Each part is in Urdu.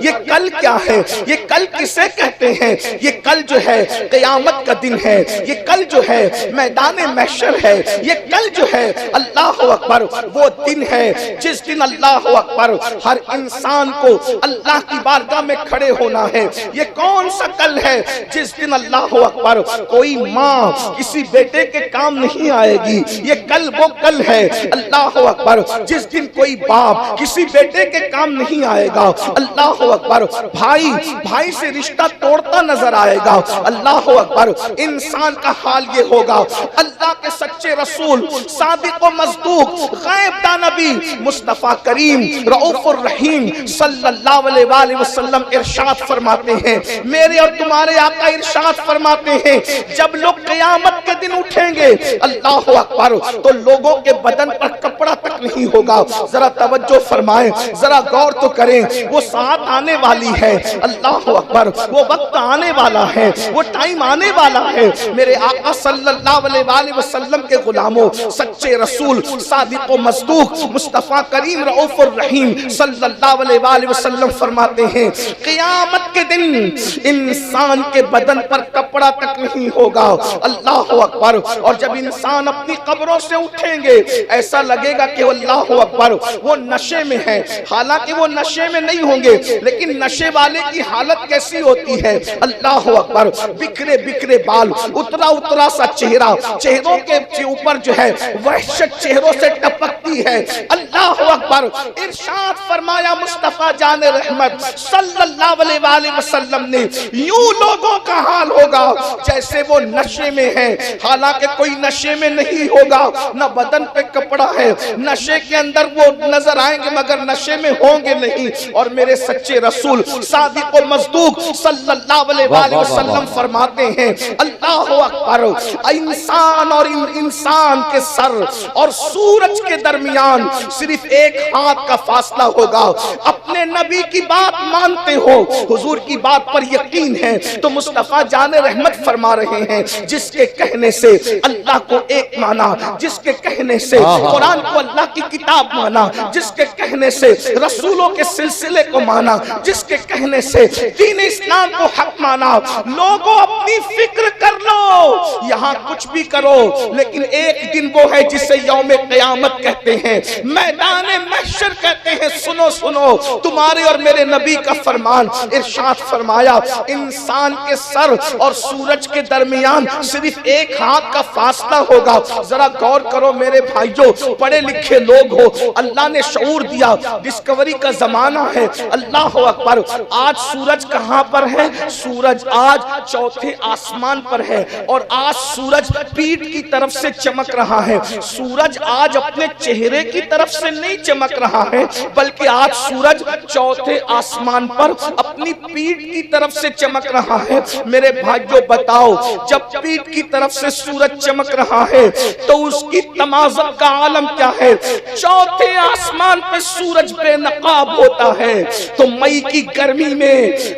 یہ کل کیا ہے؟ یہ کل کسے کہتے ہیں؟ یہ کل جو ہے قیامت کا دن ہے، یہ کل جو ہے میدان محشر ہے، یہ کل جو ہے اللہ اکبر وہ دن ہے جس دن اللہ اکبر ہر انسان کو اللہ کی بارگاہ میں کھڑے ہونا ہے۔ یہ کون سا کل ہے جس دن اللہ اکبر کوئی ماں کسی بیٹے کے کام نہیں آئے گی؟ یہ کل وہ کل ہے اللہ اکبر جس دن کوئی باپ کسی بیٹے کے کام نہیں آئے گا۔ اللہ اکبر بھائی سے رشتہ توڑتا نظر آئے گا۔ اللہ اکبر انسان کا حال یہ ہوگا۔ اللہ کے سچے رسول صادق و مصدوق غیب دان نبی مصطفیٰ کریم رؤوف الرحیم صلی اللہ علیہ وآلہ وسلم ارشاد فرماتے ہیں، میرے اور تمہارے آقا ارشاد فرماتے ہیں، جب لوگ قیامت کے دن اٹھیں گے اللہ اکبر تو لوگوں کے بدن پر کپڑا تک نہیں ہوگا۔ ذرا توجہ فرمائیں، ذرا غور تو کریں، وہ ساتھ آنے والی ہے اللہ اکبر، وہ وقت آنے والا ہے، وہ ٹائم آنے والا ہے۔ میرے آقا صلی اللہ علیہ وآلہ وسلم کے غلاموں، سچے رسول صادق و مصدوق مصطفیٰ کریم رؤوف الرحیم صلی اللہ علیہ وآلہ وسلم فرماتے ہیں، قیامت کے دن انسان کے بدن پر کپڑا تک نہیں ہوگا۔ اللہ اکبر، اور جب انسان اپنی قبروں سے اٹھیں گے ایسا لگے گا کہ اللہ اکبر وہ نشے میں ہے، حالانکہ وہ نشے میں نہیں ہوں گے، لیکن نشے والے کی حالت کیسی ہوتی ہے؟ اللہ اکبر، بکھرے بکھرے بال، اترا اترا سا چہرہ، چہروں کے اوپر جو ہے وحشت چہروں سے ٹپکتی ہے۔ اللہ اکبر، ارشاد فرمایا مصطفیٰ جان رحمت صلی اللہ علیہ وآلہ وسلم نے، یوں لوگوں کا حال ہوگا جیسے وہ نشے میں ہے، حالانکہ کوئی نشے میں نہیں ہوگا، نہ بدن پہ کپڑا ہے، نشے کے اندر وہ نظر آئیں گے مگر نشے میں ہوں گے نہیں۔ اور میرے سچے رسول صادق و مصدوق صلی اللہ علیہ وآلہ وسلم فرماتے ہیں، اللہ اکبر، انسان اور انسان کے سر اور سورج کے درمیان صرف ایک ہاتھ کا فاصلہ ہوگا۔ اپنے نبی کی بات مانتے ہو، حضور کی بات پر یقین ہے تو مصطفیٰ جان رحمت فرما رہے ہیں، جس کے کہنے سے اللہ کو ایک مانا، جس کے کہنے سے قرآن کو اللہ کی کتاب مانا، جس کے کہنے سے رسولوں کے سلسلے کو مانا، جس کے کہنے سے دین اسلام کو حق مانا۔ لوگوں اپنی فکر کر لو، یہاں کچھ بھی کرو، لیکن ایک دن وہ ہے جسے یوم قیامت کہتے ہیں، میدان محشر کہتے ہیں۔ سنو سنو تمہارے اور میرے نبی کا فرمان، ارشاد فرمایا انسان کے سر اور سورج کے درمیان صرف ایک ہاتھ کا فاصلہ ہوگا۔ ذرا غور کرو میرے بھائیوں، پڑھے لکھے لوگ ہو، اللہ نے شعور دیا، ڈسکوری کا زمانہ ہے۔ اللہ اکبر، آج سورج کہاں پر ہے؟ سورج آج چوتھے آسمان پر ہے، اور آج سورج پیٹھ کی طرف سے چمک رہا ہے۔ سورج آج اپنے چہرے کی طرف سے نہیں چمک رہا ہے، بلکہ آج سورج چوتھے آسمان پر اپنی پیٹھ کی طرف سے چمک رہا ہے۔ میرے بھائیوں بتاؤ، جب پیٹھ کی طرف سے سورج چمک رہا ہے تو اس کی تمازت کا عالم کیا ہے؟ چوتھے آسمان پہ سورج بے نقاب ہوتا ہے تو مئی کی گرمی میں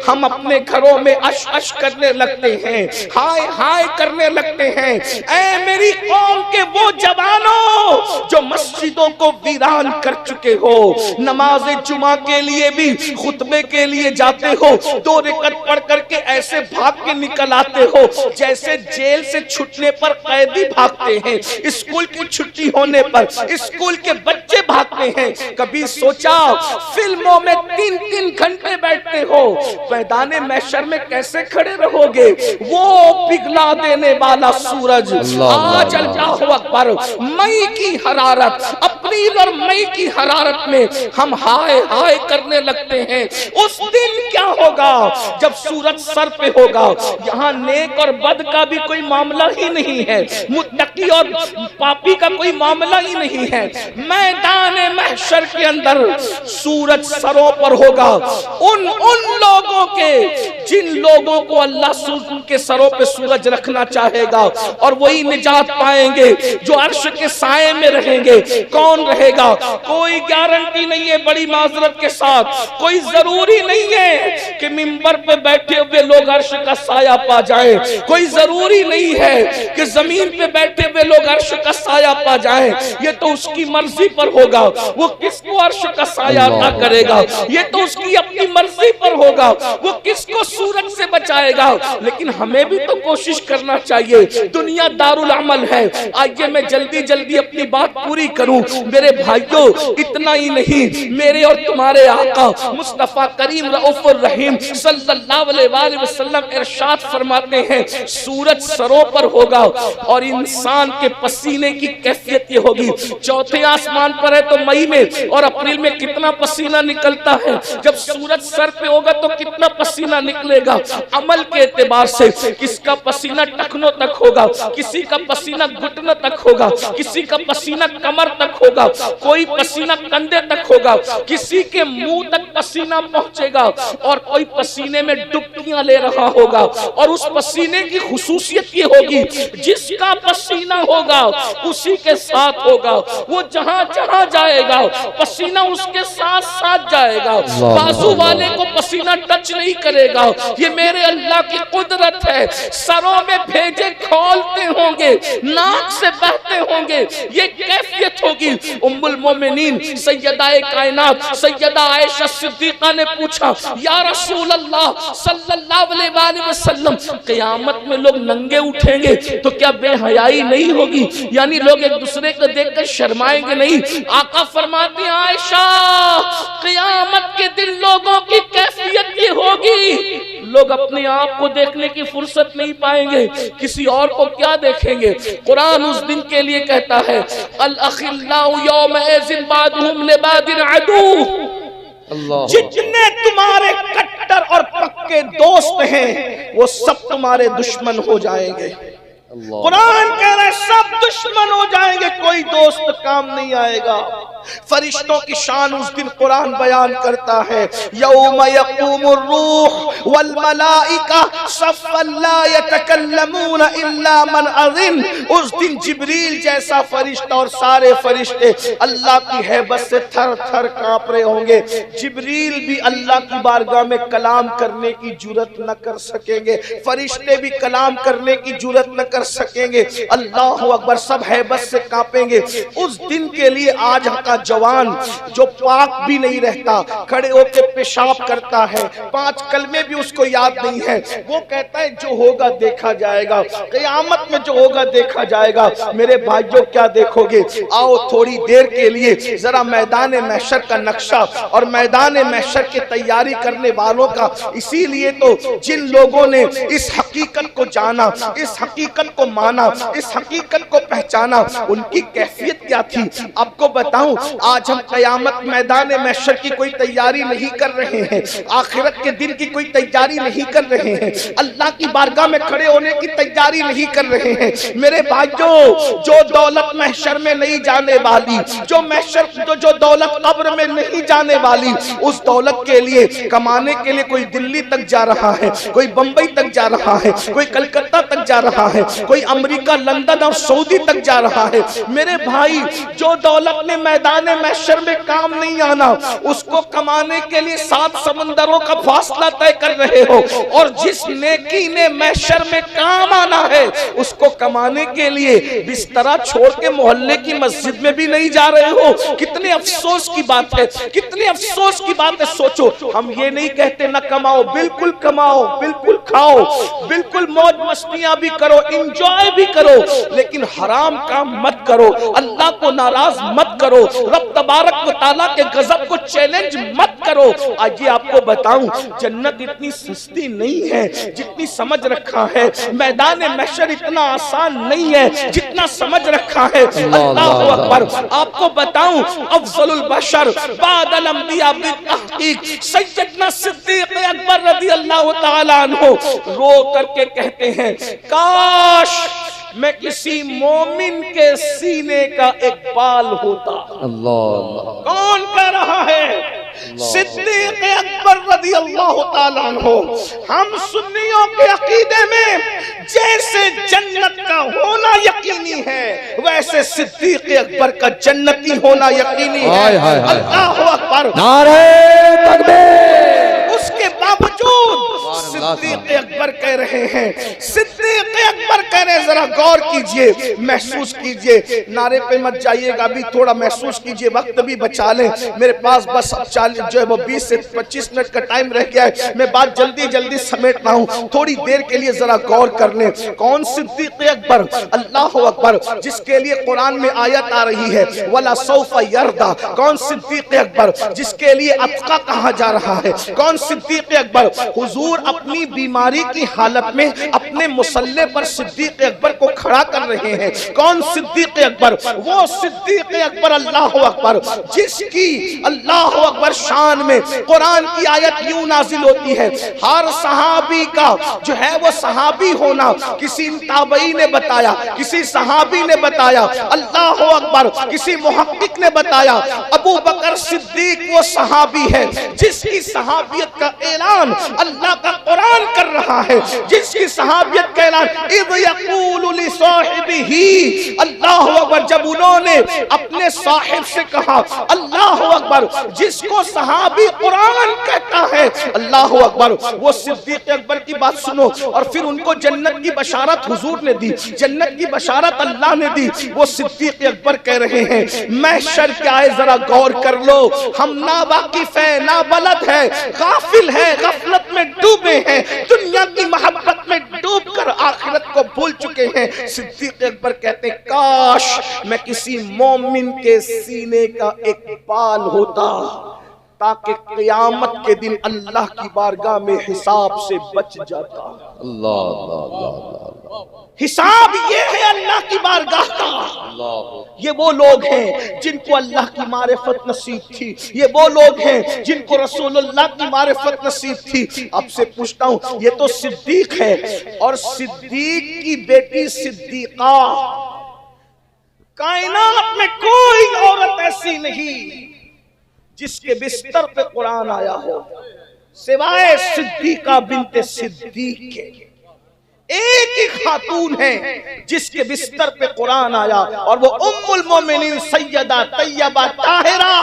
ہم اپنے گھروں میں اش اش کرنے لگتے ہیں، ہائے ہائے کرنے لگتے ہیں۔ اے میری قوم کے وہ جوانوں جو مسجدوں کو ویران کر چکے ہو، نماز جمعہ کے لیے بھی خطبے کے لیے جاتے ہو، 2 رکعت پڑھ کر کے ایسے بھاگ کے نکل آتے ہو جیسے جیل سے چھٹنے پر قیدی بھاگتے ہیں، اسکول کی چھٹی ہونے پر اسکول کے بچے بھاگتے ہیں۔ کبھی سوچا فلموں میں 3 گھنٹے بیٹھتے ہو، میدان محشر میں کیسے کھڑے رہو گے؟ وہ پگھلا دینے والا سورج آج اللہ اکبر، مئی کی حرارت، اپریل اور مئی کی حرارت میں ہم ہائے ہائے کرنے لگتے ہیں۔ اس دن کیا ہوگا جب سورج سر پہ ہوگا؟ یہاں نیک اور بد کا بھی کوئی معاملہ ہی نہیں ہے، متقی اور پاپی کا کوئی معاملہ ہی نہیں ہے۔ میدان محشر کے اندر سورج سروں پر ہوگا، ان لوگوں کے جن لوگوں کو اللہ ان کے سروں پہ سورج رکھنا چاہے گا، اور وہی نجات پائیں گے جو عرش کے سائے میں رہیں گے۔ کون رہے گا؟ کوئی گارنٹی نہیں ہے، بڑی معذرت کے ساتھ کوئی ضروری نہیں ہے کہ منبر پہ بیٹھے ہوئے لوگ عرش کا سایہ پا جائیں، کوئی ضروری نہیں ہے کہ زمین پہ بیٹھے ہوئے لوگ عرش کا سایہ پا جائیں۔ یہ تو اس کی مرضی پر ہوگا، وہ کس کو عرش کا سایہ عطا کرے گا یہ تو اس کی اپنی مرضی پر ہوگا وہ کس کو سورج سے بچائے گا؟ لیکن ہمیں بھی تو کوشش کرنا چاہیے، دنیا دارالعمل ہے۔ آئیے میں جلدی جلدی اپنی بات پوری کروں میرے بھائیوں، اتنا ہی نہیں، میرے اور تمہارے آقا مصطفیٰ کریم رؤوف الرحیم صلی اللہ علیہ وآلہ وسلم ارشاد فرماتے ہیں سورج سروں پر ہوگا اور انسان کے پسینے کی کیفیت یہ ہوگی، چوتھے آسمان پر ہے تو مئی میں اور اپریل میں کتنا پسینہ نکلتا ہے، جب سورج سر پہ ہوگا تو کتنا پسینہ نکلے گا۔ عمل کے اعتبار سے کس کا پسینہ ٹخنوں تک ہوگا، کسی کا پسینہ گھٹنوں تک ہوگا، کسی کا پسینہ کمر تک ہوگا، کوئی پسینہ کندھے تک ہوگا، کسی کے منہ تک پسینہ پہنچے گا اور کوئی پسینے میں ڈبکیاں لے رہا ہوگا۔ اور اس پسینے کی خصوصیت یہ ہوگی جس کا پسینہ ہوگا اسی کے ساتھ ہوگا، وہ جہاں جہاں جائے گا پسینہ اس کے ساتھ ساتھ جائے گا، بازو والے کو پسینہ ٹچ نہیں کرے گا۔ یہ میرے اللہ کی قدرت ہے، سروں میں بھیجے کھولتے ہوں گے، ناک سے بہتے ہوں گے، یہ کیفیت ہوگی۔ ام المومنین سیدہ کائنات سیدہ عائشہ صدیقہ نے پوچھا یا رسول اللہ صلی اللہ علیہ وآلہ وسلم قیامت میں لوگ ننگے اٹھیں گے تو کیا بے حیائی نہیں ہوگی، یعنی لوگ ایک دوسرے کو دیکھ کر شرمائیں گے نہیں؟ آقا فرماتے ہیں عائشہ قیامت کے دن لوگوں کی کیفیت یہ ہوگی، لوگ اپنے آپ کو دیکھنے کی فرصت نہیں پائیں گے، کسی اور کو کیا دیکھیں گے؟ قرآن اس دن کے لیے کہتا ہے الاخلاء یومئذ بعضهم لبعض عدو، جتنے تمہارے کٹر اور پکے دوست ہیں وہ سب تمہارے دشمن ہو جائیں گے۔ قرآن کہہ رہا ہے سب دشمن ہو جائیں گے، کوئی دوست کام نہیں آئے گا۔ فرشتوں کی شان اس دن قرآن بیان کرتا ہے یوم یقوم الروح والملائکہ صفا لا یتکلمون الا من اذن، اس دن جبریل جیسا فرشتہ اور سارے فرشتے اللہ کی ہیبت سے تھر تھر کانپ رہے ہوں گے۔ جبریل بھی اللہ کی بارگاہ میں کلام کرنے کی جرات نہ کر سکیں گے، فرشتے بھی کلام کرنے کی جرات نہ کر سکیں گے، اللہ اکبر، سب ہیبت سے کانپیں گے۔ اس دن کے لیے آج کا جوان جو پاک بھی نہیں رہتا، کھڑے ہو کے پیشاب کرتا ہے، 5 کلمے بھی اس کو یاد نہیں ہے، وہ کہتا ہے جو ہوگا دیکھا جائے گا، قیامت میں جو ہوگا دیکھا جائے گا۔ میرے بھائیوں کیا دیکھو گے؟ آؤ تھوڑی دیر کے لیے ذرا میدان محشر کا نقشہ اور میدان محشر کی تیاری کرنے والوں کا، اسی لیے تو جن لوگوں نے اس حقیقت کو جانا، اس حقیقت کو مانا، اس حقیقت کو پہچانا، ان کی کیفیت کیا تھی آپ کو بتاؤں۔ آج ہم قیامت میدان محشر کی کوئی تیاری نہیں کر رہے ہیں، آخرت کے دن کی کوئی تیاری نہیں کر رہے ہیں، اللہ کی بارگاہ میں کھڑے ہونے کی تیاری نہیں کر رہے ہیں۔ میرے بھائیوں، جو دولت محشر میں نہیں جانے والی، جو دولت قبر میں نہیں جانے والی، اس دولت کے لیے کمانے کے لیے کوئی دلی تک جا رہا ہے، کوئی بمبئی تک جا رہا ہے، کوئی کلکتہ تک جا رہا ہے، کوئی امریکہ، لندن اور سعودی تک جا رہا ہے۔ میرے بھائی، جو دولت نے میدان محشر میں کام نہیں آنا، اس کو کمانے کے لیے 7 سمندروں کا فاصلہ طے کر رہے ہو، اور جس نیکی نے محشر میں کام آنا ہے اس کو کمانے کے لیے بسترا چھوڑ کے محلے کی مسجد میں بھی نہیں جا رہے ہو۔ کتنے افسوس کی بات ہے، کتنے افسوس کی بات ہے۔ سوچو، ہم یہ نہیں کہتے نہ کماؤ، بالکل کماؤ، بالکل کھاؤ، بالکل موج مستیاں بھی کرو، انجوائے بھی کرو، لیکن حرام کام مت کرو، اللہ کو ناراض مت کرو، رب تبارک و تعالیٰ کے غضب کو چیلنج مت کرو۔ آج یہ آپ کو بتاؤں، جنت اتنی سستی نہیں ہے جتنی سمجھ رکھا ہے، میدان محشر اتنا آسان نہیں ہے جتنا سمجھ رکھا ہے۔ اللہ اکبر، آپ کو بتاؤں، افضل البشر بعد الانبیاء بالتحقیق سیدنا صدیق اکبر رضی اللہ تعالیٰ عنہ رو کر کے کہتے ہیں کاش میں کسی مومن کے سینے کا ایک بال ہوتا۔ اللہ، کون کہہ رہا ہے؟ صدیق اکبر رضی اللہ تعالیٰ عنہ۔ ہم سنیوں کے عقیدے میں جیسے جنت کا ہونا یقینی ہے، ویسے صدیق اکبر کا جنتی ہونا یقینی ہے۔ اللہ اکبر، نعرہ تکبیر۔ اس کے باوجود صدیق اکبر کہہ رہے ہیں، صدیق اکبر کہہ رہے ہیں ذرا غور کیجئے، محسوس کیجئے، نعرے پہ مت جائیے گا، ابھی تھوڑا محسوس کیجئے، وقت بھی بچا لیں، میرے پاس بس 20 سے 25 منٹ کا ٹائم رہ گیا ہے، میں بات جلدی جلدی سمیٹ رہا ہوں، تھوڑی دیر کے لیے ذرا غور کر لیں۔ کون صدیق اکبر؟ اللہ اکبر، جس کے لیے قرآن میں آیت آ رہی ہے وَلَا سَوْفَ يَرْضَى۔ کون صدیق اکبر جس کے لیے اتقا کہا جا رہا ہے؟ کون صدیق اکبر؟ حضور اپنی بیماری کی حالت میں اپنے مصلی پر صدیق اکبر کو کھڑا کر رہے ہیں۔ کون صدیق اکبر؟ وہ صدیق اکبر اللہ اکبر جس کی اللہ اکبر شان میں قرآن کی آیت یوں نازل ہوتی ہے، ہر صحابی کا جو ہے وہ صحابی ہونا کسی تابعی نے بتایا، کسی صحابی نے بتایا، اللہ اکبر کسی محقق نے بتایا۔ ابو بکر صدیق وہ صحابی ہے جس کی صحابیت کا اعلان اللہ کا قرآن کر رہا ہے، جس کی صحابیت کا اعلان اذ یقول لصاحبہ، اللہ اکبر جب انہوں نے اپنے صاحب سے کہا، اللہ اکبر جس کو صحابی قرآن کہتا ہے، اللہ اکبر وہ صدیق اکبر کی بات سنو، اور پھر ان کو جنت کی بشارت حضور نے دی، جنت کی بشارت اللہ نے دی۔ وہ صدیق اکبر کہہ رہے ہیں محشر کیا ہے ذرا غور کر لو، ہم نا واقف ہیں، نا بلد ہیں، غافل ہیں، غفلت میں ڈوبے ہیں، دنیا کی محبت میں ڈوب کر آخرت کو بھول چکے ہیں۔ صدیق اکبر کہتے ہیں کاش میں کسی مومن کے سینے کا ایک بال ہوتا تاکہ قیامت کے دن اللہ کی بارگاہ میں حساب سے بچ جاتا۔ حساب یہ ہے اللہ کی بارگاہ کا۔ یہ وہ لوگ ہیں جن کو اللہ کی معرفت نصیب تھی، یہ وہ لوگ ہیں جن کو رسول اللہ کی معرفت نصیب تھی۔ اب سے پوچھتا ہوں، یہ تو صدیق ہے، اور صدیق کی بیٹی صدیقہ، کائنات میں کوئی عورت ایسی نہیں جس کے بستر پہ قرآن آیا ہو سوائے صدیقہ بنت صدیق کے۔ ایک ہی خاتون ہے جس کے بستر پہ قرآن آیا، اور وہ ام المومنین سیدہ طیبہ طاہرہ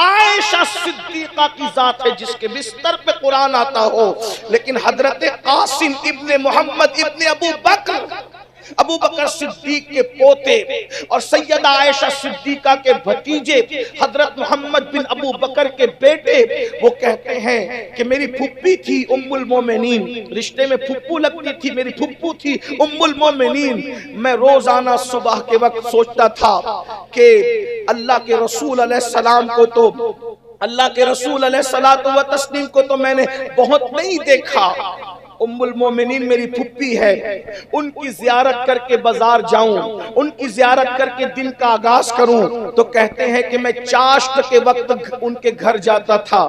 عائشہ صدیقہ کی ذات ہے جس کے بستر پہ قرآن آتا ہو۔ لیکن حضرت قاسم ابن محمد ابن ابو بکر صدیق کے پوتے اور سیدہ عائشہ صدیقہ کے بھتیجے حضرت محمد بن ابو بکر کے بیٹے، وہ کہتے ہیں کہ میری پھپھی تھی ام المومنین، رشتے میں پھپھو لگتی تھی، میری پھپھو تھی ام المومنین۔ میں روزانہ صبح کے وقت سوچتا تھا کہ اللہ کے رسول علیہ السلام کو تو اللہ کے رسول علیہ السلام کو تو میں نے بہت نہیں دیکھا، ام المومنین میری پھپھی ہے، ان کی زیارت کر کے بازار جاؤں، ان کی زیارت کر کے دن کا آغاز کروں، تو کہتے ہیں کہ میں چاشت کے وقت ان کے گھر جاتا تھا،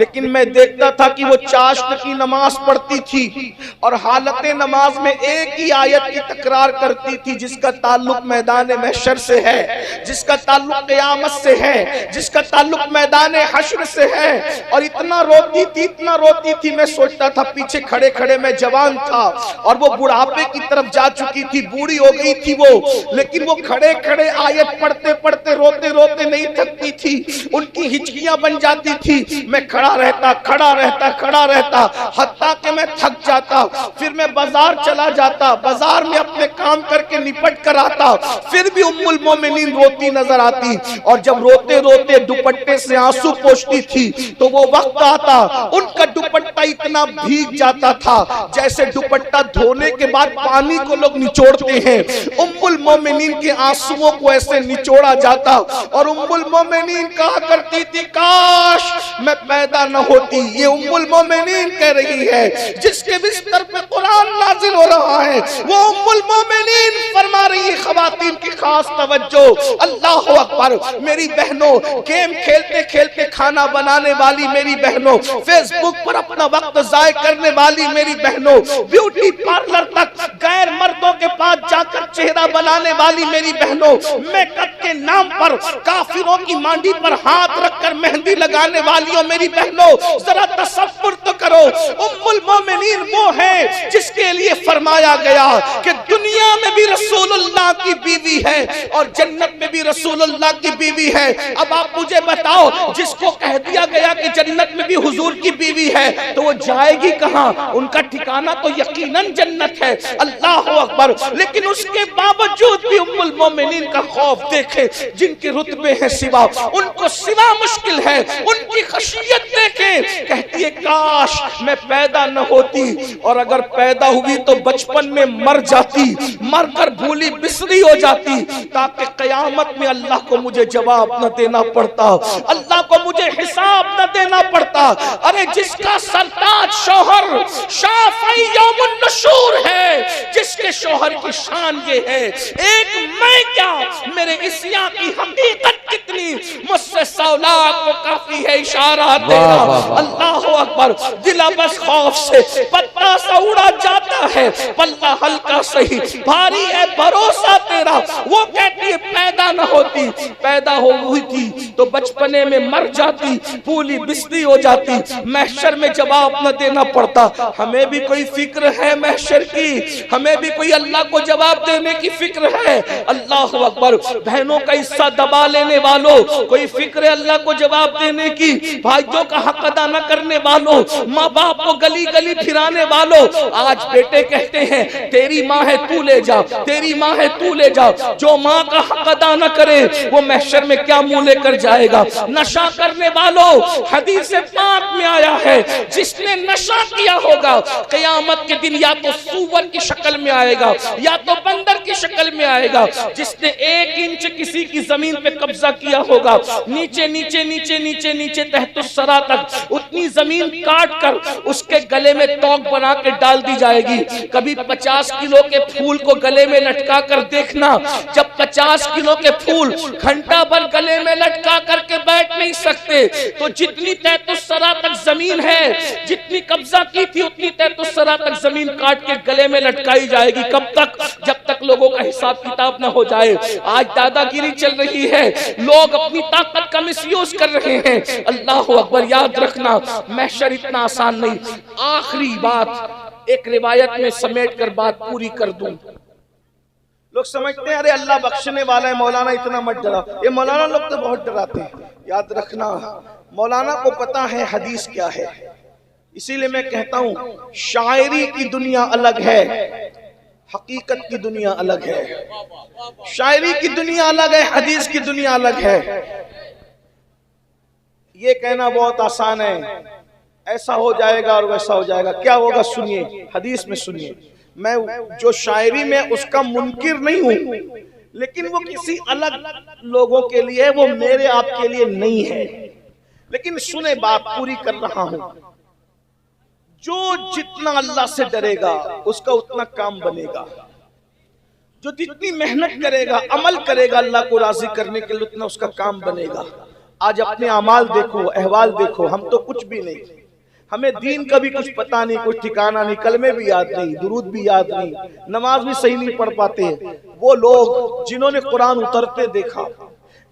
لیکن میں دیکھتا تھا کہ وہ چاشت کی نماز پڑھتی تھی اور حالت نماز میں ایک ہی آیت کی تکرار کرتی تھی جس کا تعلق میدان محشر سے ہے، جس کا تعلق قیامت سے ہے، جس کا تعلق میدان حشر سے ہے، اور اتنا روتی تھی میں سوچتا تھا پیچھے کھڑے کھڑے میں جوان تھا اور وہ بڑھاپے کی طرف جا چکی تھی، بوڑھی ہو گئی تھی وہ، لیکن وہ کھڑے کھڑے آیت پڑھتے پڑھتے روتے روتے نہیں تھکتی تھی، ان کی ہچکیاں بن جاتی تھی، میں کھڑا رہتا حتیٰ کہ میں تھک جاتا، پھر میں بازار چلا جاتا، بازار میں اپنے کام کر کے نپٹ کر آتا، پھر بھی ام المومنین روتی نظر آتی، اور جب روتے روتے دوپٹے سے آنسو پوچھتی تھی تو وہ وقت آتا ان کا دوپٹہ اتنا بھیگ جاتا تھا جیسے دوپٹہ دھونے کے بعد پانی کو لوگ نچوڑتے ہیں، ام المومنین کے آنسوؤں کو ایسے نچوڑا جاتا، اور ام المومنین کہا کرتی تھی کاش میں پیدا نہ ہوتی۔ یہ ام المومنین کہہ رہی ہے جس کے بستر پہ قرآن نازل ہو رہا ہے، وہ ام المومنین فرما رہی ہے۔ خواتین کی خاص توجہ، اللہ اکبر، میری بہنوں، گیم کھیلتے کھیلتے کھانا بنانے والی میری بہنوں، فیس بک پر اپنا وقت ضائع کرنے والی میری بہنوں، بیوٹی پارلر تک غیر مردوں کے پاس جا کر چہرہ بنانے والی میری بہنوں، میک اپ کے نام پر کافروں کی مانڈی پر ہاتھ رکھ کر مہندی لگانے والیوں میری بہنوں، ذرا تصور تو کرو، ام المومنین وہ ہے جس کے لیے فرمایا گیا کہ دنیا دنیا میں بھی رسول اللہ کی بیوی ہے اور جنت میں بھی رسول اللہ کی بیوی ہے۔ اب آپ مجھے بتاؤ، جس کو کہہ دیا گیا کہ جنت میں بھی حضور کی بیوی ہے تو وہ جائے گی کہاں؟ ان کا ٹھکانہ تو یقیناً جنت ہے۔ اللہ اکبر۔ لیکن اس کے باوجود بھی ام المومنین کا خوف دیکھے، جن کے رتبے ہیں سوا، ان کو سوا مشکل ہے، ان کی خشیت دیکھیں، کہتی ہے کاش میں پیدا نہ ہوتی، اور اگر پیدا ہوئی تو بچپن میں مر جاتی، مر کر بھولی بسری ہو جاتی، تاکہ قیامت میں اللہ کو مجھے جواب نہ دینا پڑتا، اللہ کو مجھے حساب نہ دینا پڑتا۔ ارے جس کا سرتاج شوہر شافعی یوم النشور ہے، جس کے شوہر کی شان یہ ہے، ایک میں کیا، میرے عصیاں کی حقیقت کتنی، مجھ سے سولاک کو کافی ہے اشارہ تیرا۔ اللہ اکبر۔ دل بس خوف سے پتا سا اڑا جاتا ہے، پلہ ہلکا سہی بھاری ہے بھروسہ تیرا۔ وہ کہتی ہے پیدا نہ ہوتی، پیدا ہوئی تھی تو بچپنے میں مر جاتی، پھولی بسری ہو جاتی، محشر میں جواب نہ دینا پڑتا۔ ہمیں بھی کوئی فکر ہے محشر کی، ہمیں بھی کوئی اللہ کو جواب دینے کی فکر ہے۔ اللہ اکبر۔ بہنوں کا حصہ دبا لینے والوں، کوئی فکر ہے اللہ کو جواب دینے کی؟ بھائیوں کا حق ادا نہ کرنے والوں، ماں باپ کو گلی گلی پھرانے والوں، آج بیٹے کہتے ہیں تیری ماں ہے تو لے جا، تیری ماں ہے تو لے جا۔ جو ماں کا حق ادا نہ کرے وہ محشر میں کیا منہ لے کر جائے گا؟ نشہ کرنے والوں، حدیث پاک میں آیا ہے جس نے نشہ کیا ہوگا قیامت کے دن یا تو سور کی شکل میں آئے گا یا تو بندر کی شکل میں آئے گا۔ جس نے 1 انچ کسی کی زمین پہ قبضہ کیا ہوگا، نیچے نیچے نیچے نیچے نیچے تحت الثری تک اتنی زمین کاٹ کر اس کے گلے میں توق بنا کے ڈال دی جائے گی۔ کبھی 50 کلو کے پھول کو گلے میں لٹکا کر دیکھنا، جب 50 کلو کے پھول گھنٹہ بھر گلے میں لٹکا کر کے بیٹھ نہیں سکتے تو جتنی تحت الثری تک زمین ہے، جتنی قبضہ کی تھی اتنی تحت الثری تک زمین کاٹ کے گلے میں لٹکائی جائے گی۔ کب تک؟ جب تک لوگوں کا حساب کتاب نہ ہو جائے۔ آج دادا گیری چل رہی ہے، لوگ اپنی طاقت کا مس یوز کر رہے ہیں۔ اللہ اکبر۔ یاد رکھنا محشر اتنا آسان نہیں۔ آخری بات ایک روایت میں سمیٹ کر بات پوری کر دوں۔ لوگ سمجھتے ہیں ارے اللہ بخشنے والا ہے، مولانا اتنا مت ڈرا۔ یہ مولانا لوگ تو بہت ڈراتے ہیں۔ یاد رکھنا مولانا کو پتا ہے حدیث کیا ہے، اسی لئے میں کہتا ہوں شاعری کی دنیا الگ ہے، حقیقت کی دنیا الگ ہے۔ شاعری کی دنیا الگ ہے، حدیث کی دنیا الگ ہے۔ یہ کہنا بہت آسان ہے، ایسا ہو جائے گا اور ویسا ہو جائے گا۔ کیا ہوگا سنیے، حدیث میں سنیے۔ میں جو شاعری میں اس کا منکر نہیں ہوں، لیکن وہ کسی الگ لوگوں کے لیے، وہ میرے آپ کے لیے نہیں ہے۔ لیکن سنے بات پوری کر رہا ہوں۔ جو جتنا اللہ سے ڈرے گا اس کا اتنا کام بنے گا، جو جتنی محنت کرے گا، عمل کرے گا اللہ کو راضی کرنے کے لیے، اتنا اس کا کام بنے گا۔ آج اپنے اعمال دیکھو، احوال دیکھو، ہم تو کچھ بھی نہیں، ہمیں دین کا بھی کچھ پتہ نہیں، کچھ ٹھکانہ نہیں، کلمے بھی یاد نہیں، درود بھی یاد نہیں، نماز بھی صحیح نہیں پڑھ پاتے ہیں۔ وہ لوگ جنہوں نے قرآن اترتے دیکھا،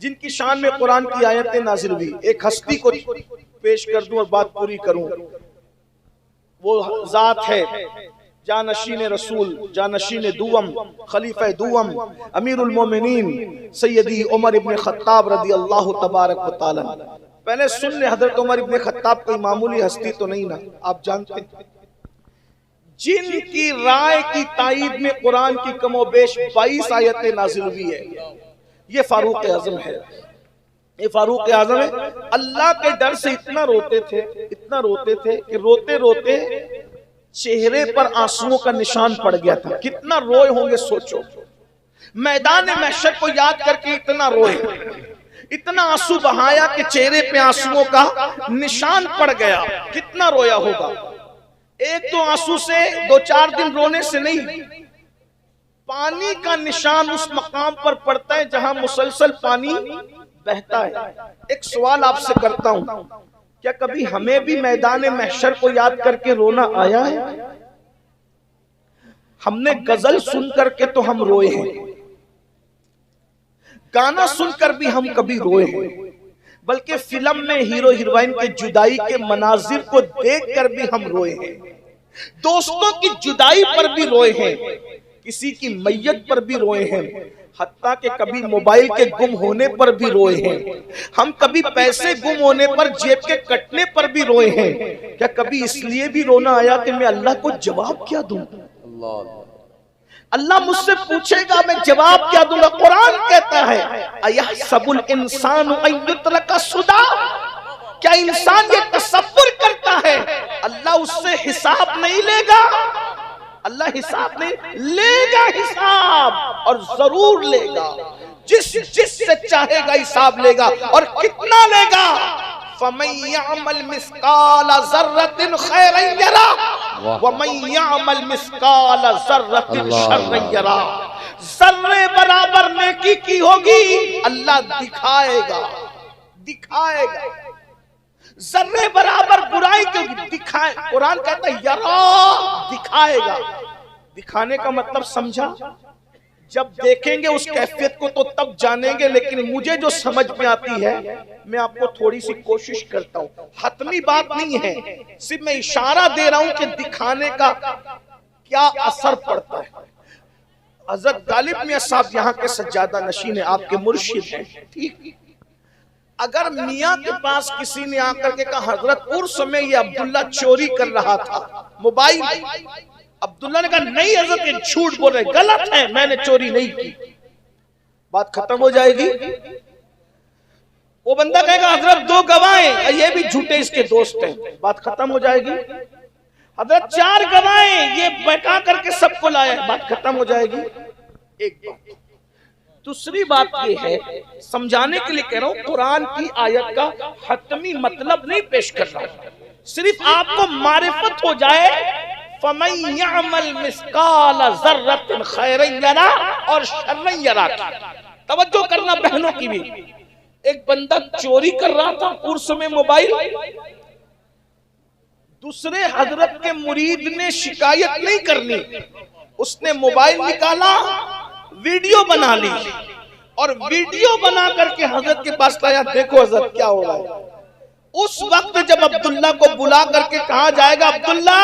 جن کی شان میں قرآن کی آیتیں نازل ہوئی، ایک ہستی کو پیش کر دوں اور بات پوری کروں۔ وہ ذات ہے جانشین رسول، جانشین دوم، خلیفہ دوم، امیر المومنین سیدی عمر ابن خطاب رضی اللہ تبارک و تعالی۔ پہلے سن لیں، حضرت عمر ابن خطاب کوئی معمولی ہستی تو نہیں نا، آپ جانتے ہیں جن کی رائے کی تائید میں قرآن کی کم و بیش 22 آیتیں نازل ہوئی ہے، یہ فاروق اعظم ہے۔ یہ فاروق اعظم ہے۔ اللہ کے ڈر سے اتنا روتے تھے، اتنا روتے تھے کہ روتے روتے چہرے پر آنسوؤں کا نشان پڑ گیا تھا۔ کتنا روئے ہوں گے سوچو، میدان محشر کو یاد کر کے اتنا روئے، اتنا آنسو بہایا کہ چہرے پہ آنسوؤں کا نشان پڑ گیا۔ کتنا رویا ہوگا؟ ایک تو آنسو سے 2-4 دن رونے سے نہیں، پانی کا نشان اس مقام پر پڑتا ہے جہاں مسلسل پانی بہتا ہے۔ ایک سوال آپ سے کرتا ہوں، کیا کبھی ہمیں بھی میدان محشر کو یاد کر کے رونا آیا ہے؟ ہم نے غزل سن کر کے تو ہم روئے ہیں، گانا سن کر بھی ہم کبھی روئے ہیں، بلکہ فلم میں ہیرو ہیروئن کے جدائی کے مناظر کو دیکھ کر بھی ہم روئے ہیں، دوستوں کی جدائی پر بھی روئے ہیں۔ کسی کی میت پر بھی روئے ہیں، حتیٰ کہ کبھی موبائل کے گم ہونے پر بھی روئے ہیں، ہم کبھی پیسے گم ہونے پر، جیب کے کٹنے پر بھی روئے ہیں۔ کیا کبھی اس لیے بھی رونا آیا کہ میں اللہ کو جواب کیا دوں؟ اللہ مجھ سے پوچھے گا، میں جواب کیا دوں گا؟ قرآن کہتا ہے اَيَحْسَبُ الْإِنسَانُ أَن يُتْرَكَ سُدًى، کیا انسان یہ تصور کرتا ہے اللہ اس سے حساب نہیں لے گا؟ اللہ حساب نہیں لے گا، حساب اور ضرور لے گا، جس سے چاہے گا حساب لے گا، اور کتنا لے گا؟ فَمَن يَعْمَلْ مِثْقَالَ ذَرَّةٍ خَيْرًا يَرَهُ وَمَن يَعْمَلْ مِثْقَالَ ذَرَّةٍ شَرًّا يَرَهُ۔ ذرے برابر نیکی کی ہوگی اللہ دکھائے گا، دکھائے گا۔ ذرے برابر برائی کی ہوگی، دکھائے۔ قرآن کہتا ہے یرا، دکھائے گا۔ دکھانے کا مطلب سمجھا؟ جب دیکھیں گے اس کیفیت کو تو تب جانیں گے، لیکن مجھے جو سمجھ میں آتی ہے میں آپ کو تھوڑی سی کوشش کرتا ہوں، حتمی بات نہیں ہے، صرف میں اشارہ دے رہا ہوں کہ دکھانے کا کیا اثر پڑتا ہے۔ حضرت غالب میاں صاحب یہاں کے سجادہ نشین ہیں، آپ کے مرشد ہیں، ٹھیک؟ اگر میاں کے پاس کسی نے آ کر کے کہا حضرت عرس میں یہ عبداللہ چوری کر رہا تھا موبائل، عبداللہ نے کہا نہیں حضرت یہ جھوٹ بول رہے، غلط ہے، میں نے چوری نہیں کی، بات ختم ہو جائے گی؟ وہ بندہ کہے گا حضرت دو گواہیں، یہ بھی جھوٹے اس کے دوست ہیں، بات ختم ہو جائے گی؟ حضرت چار گواہیں، یہ بہکا کر کے سب کو لائے، بات ختم ہو جائے گی؟ ایک بات۔ دوسری بات یہ ہے، سمجھانے کے لیے کہہ رہا ہوں، قرآن کی آیت کا حتمی مطلب نہیں پیش کر رہا، صرف آپ کو معرفت ہو جائے فَمَن يَعْمَلْ مِثْقَالَ ذَرَّةٍ خَيْرًا يَرَهُ اور شَرًّا يَرَهُ۔ توجہ کرنا بہنوں کی بھی، ایک بندہ چوری کر رہا تھا عرس میں موبائل، دوسرے حضرت کے مرید نے شکایت نہیں کرنی، اس نے موبائل نکالا، ویڈیو بنا لی، اور ویڈیو بنا کر کے حضرت کے پاس لایا، دیکھو حضرت کیا ہو رہا ہے۔ اس وقت جب عبداللہ کو بلا کر کے کہا جائے گا عبداللہ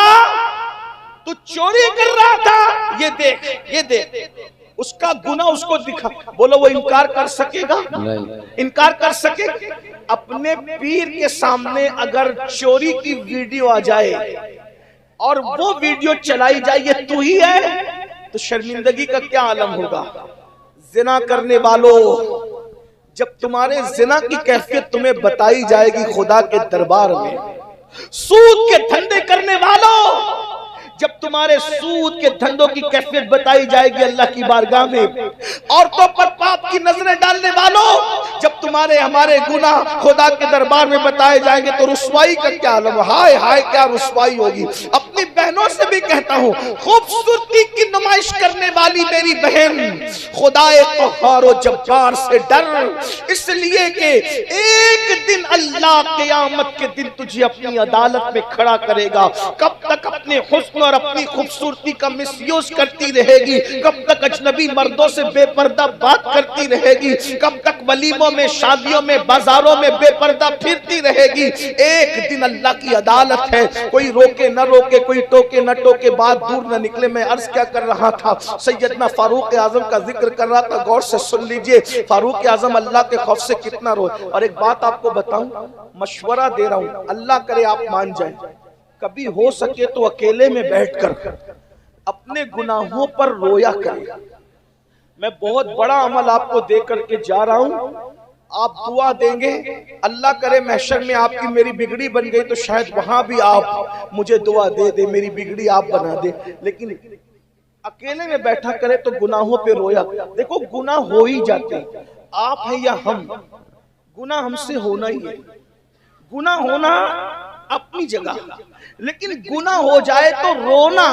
تو چوری کر رہا تھا، یہ دیکھ، یہ دیکھ، اس کا گناہ اس کو دکھا، بولو وہ انکار کر سکے گا؟ انکار کر سکے گا؟ اپنے پیر کے سامنے اگر چوری کی ویڈیو آ جائے اور وہ ویڈیو چلائی جائے یہ تو ہی ہے، تو شرمندگی کا کیا عالم ہوگا؟ زنا کرنے والوں، جب تمہارے زنا کی کیفیت تمہیں بتائی جائے گی خدا کے دربار میں، سود کے دھندے کرنے والوں، جب تمہارے سود کے دھندوں کی کیفیت بتائی جائے گی اللہ کی بارگاہ میں، عورتوں پر پاپ کی نظریں ڈالنے والوں، جب تمہارے ہمارے گناہ خدا کے دربار میں بتائے جائیں گے تو رسوائی کا کیا عالم، ہائے ہائے کیا رسوائی ہوگی۔ اپنی بہنوں سے بھی کہتا ہوں، خوبصورتی کی نمائش کرنے والی میری بہن، خدا قہار و جبار سے ڈر، اس لیے کہ ایک دن اللہ قیامت کے دن تجھے اپنی عدالت میں کھڑا کرے گا۔ کب تک اپنے حسن اور اپنی خوبصورتی کا مس یوز کرتی رہے گی؟ کب تک اجنبی مردوں سے بے پردہ بات کرتی رہے گی؟ کب تک ولیموں میں، شادیوں میں، بازاروں میں بے پردہ پھرتی رہے گی؟ ایک دن اللہ کی عدالت ہے، کوئی روکے نہ روکے، کوئی ٹوکے نہ ٹوکے، بات دور نہ نکلے۔ میں عرض کیا کر رہا تھا، سیدنا فاروق اعظم کا ذکر کر رہا تھا، غور سے سن لیجئے، فاروق اعظم اللہ کے خوف سے کتنا روئے۔ اور ایک بات آپ کو بتاؤں، مشورہ دے رہا ہوں، اللہ کرے آپ مان جائیں، کبھی ہو سکے تو اکیلے میں بیٹھ کر اپنے گناہوں پر رویا کرے۔ میں بہت بڑا عمل آپ کو دے کر کے جا رہا ہوں، آپ دعا دیں گے، اللہ کرے محشر میں آپ کی میری بگڑی بن گئی تو شاید وہاں بھی آپ مجھے دعا دے دے، میری بگڑی آپ بنا دے، لیکن اکیلے میں بیٹھا کرے تو گناہوں پہ رویا۔ دیکھو گناہ ہو ہی جاتے ہیں، آپ ہیں یا ہم، گناہ ہم سے ہونا ہی ہے، گناہ ہونا اپنی جگہ، لیکن گناہ ہو جائے تو رونا